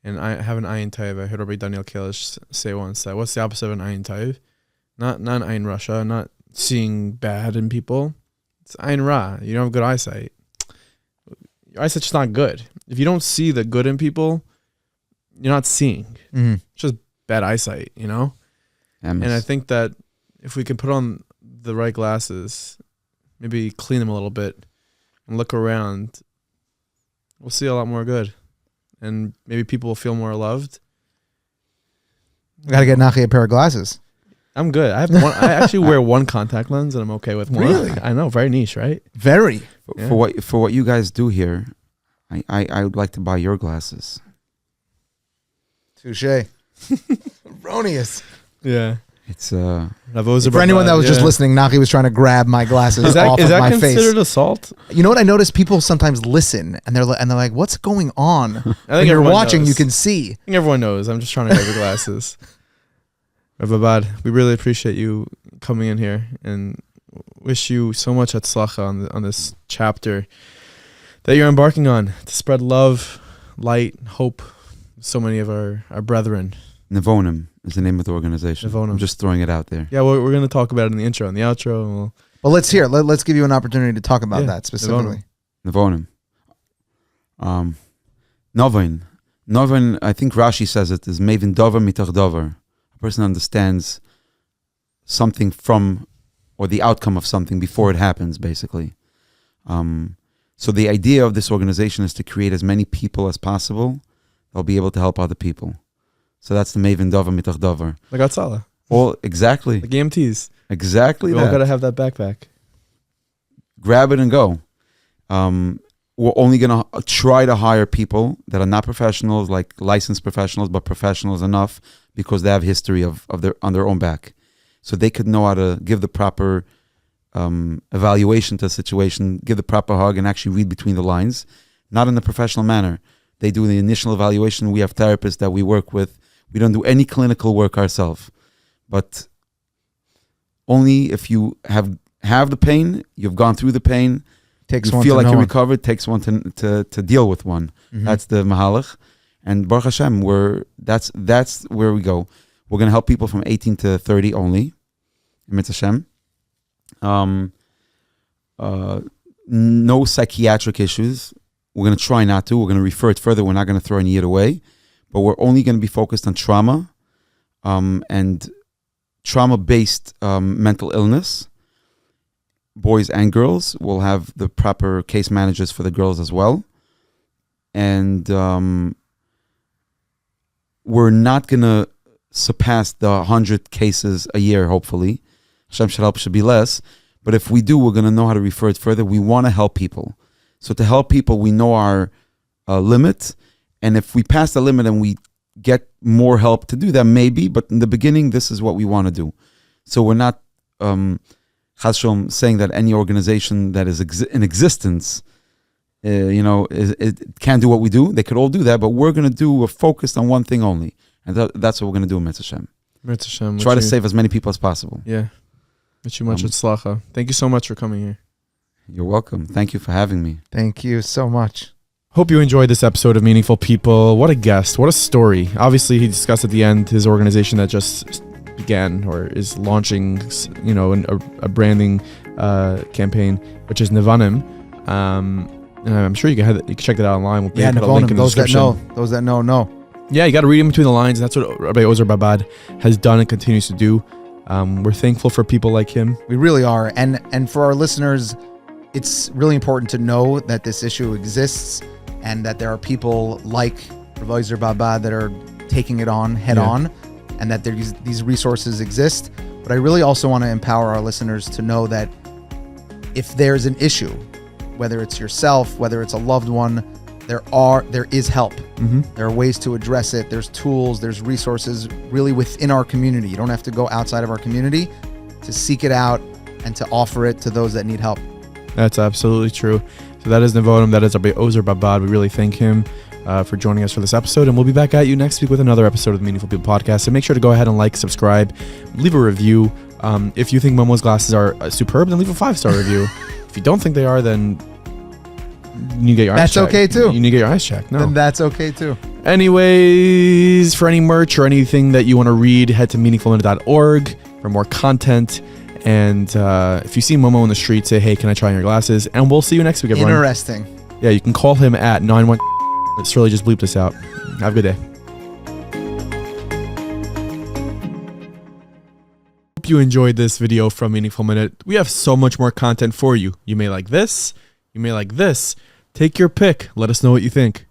And I have an ayin taiv. I heard Rabbi Daniel Kalish say once that what's the opposite of an ayin taiv? Not an ayin rasha, not seeing bad in people. It's ayin ra. You don't have good eyesight. Your eyesight's not good. If you don't see the good in people, you're not seeing. It's just bad eyesight, you know? And I think that if we can put on the right glasses, maybe clean them a little bit and look around, we'll see a lot more good. And maybe people will feel more loved. We got to get Nachi a pair of glasses. I'm good. I have one. I actually wear one contact lens, and I'm okay with one. Really? I know, very niche, right? Very. Yeah. For what you guys do here, I would like to buy your glasses. Touche. Erroneous. Yeah. It's Rabbi Ozer For anyone Babad, that was just listening, Naki was trying to grab my glasses is off of that my face. considered assault? You know what I noticed? People sometimes listen and they're like, "What's going on?" When you're everyone watching, knows. you can see. I think everyone knows. I'm just trying to grab the glasses. Rabbi Babad, we really appreciate you coming in here and wish you so much hatzlacha on this chapter that you're embarking on to spread love, light, hope. So many of our brethren. Nevonim is the name of the organization. Nevonim. I'm just throwing it out there. Yeah, we're going to talk about it in the intro and the outro. And Well, let's hear. Let's give you an opportunity to talk about that specifically. Nevonim. Novin, I think Rashi says it is mevin dover mitach dover. A person understands something from, or the outcome of something before it happens, basically. So the idea of this organization is to create as many people as possible that'll be able to help other people. So that's the mevin dover mitach dover. like Atzala. Well, exactly. Like EMTs. Exactly We all that. got to have that backpack. Grab it and go. We're only going to try to hire people that are not professionals, like licensed professionals, but professionals enough because they have history on their own back. So they could know how to give the proper evaluation to a situation, give the proper hug, and actually read between the lines, not in a professional manner. They do the initial evaluation. We have therapists that we work with. We don't do any clinical work ourselves. But only if you have the pain, you've gone through the pain, Takes you one feel to like know you're one. recovered, takes one to deal with one. Mhm. That's the mahalach. And Baruch Hashem, that's where we go. We're going to help people from 18 to 30 only. Mitzvah Hashem. No psychiatric issues. We're going to try not to. We're going to refer it further. We're not going to throw any of it away. But we're only going to be focused on trauma and trauma-based mental illness. Boys and girls. We'll have the proper case managers for the girls as well. And we're not going to surpass the 100 cases a year, hopefully. Hashem should help, should be less. But if we do, we're going to know how to refer it further. We want to help people. So to help people, we know our limit. And if we pass the limit and we get more help to do that, maybe. But in the beginning, this is what we want to do. So we're not Chas Shalom saying that any organization that is in existence, it can't do what we do. They could all do that, but we're going to do a focused on one thing only. And that's what we're going to do in Mitzvah Hashem. Mitzvah Hashem. Try to save as many people as possible. Yeah. Wish you much hatzlacha. Thank you so much for coming here. You're welcome. Thank you for having me. Thank you so much. Hope you enjoyed this episode of Meaningful People. What a guest. What a story. Obviously, he discussed at the end his organization that just began or is launching, a branding campaign, which is Nevonim. And I'm sure you can check that out online. We'll put a link in the description. Those that know. Yeah, you got to read in between the lines. That's what Rabbi Ozer Babad has done and continues to do. We're thankful for people like him. We really are. And for our listeners, it's really important to know that this issue exists and that there are people like Rabbi Ozer Babad that are taking it on head on, and that these resources exist. But I really also want to empower our listeners to know that if there's an issue, whether it's yourself, whether it's a loved one, there is help. Mm-hmm. There are ways to address it. There's tools, there's resources really within our community. You don't have to go outside of our community to seek it out and to offer it to those that need help. That's absolutely true. So that is Nevonim. That is Rabbi Ozer Babad. We really thank him for joining us for this episode. And we'll be back at you next week with another episode of the Meaningful People Podcast. So make sure to go ahead and like, subscribe, leave a review. If you think Momo's glasses are superb, then leave a 5-star review. If you don't think they are, then you need to get your eyes checked. That's okay too. You need to get your eyes checked. No. Then that's okay too. Anyways, for any merch or anything that you want to read, head to meaningfulminute.org for more content. And if you see Momo in the street, say, hey, can I try on your glasses? And we'll see you next week, everyone. Interesting. Yeah, you can call him at 91. It's really just bleep this out. Have a good day. Hope you enjoyed this video from Meaningful Minute. We have so much more content for you. You may like this. You may like this. Take your pick. Let us know what you think.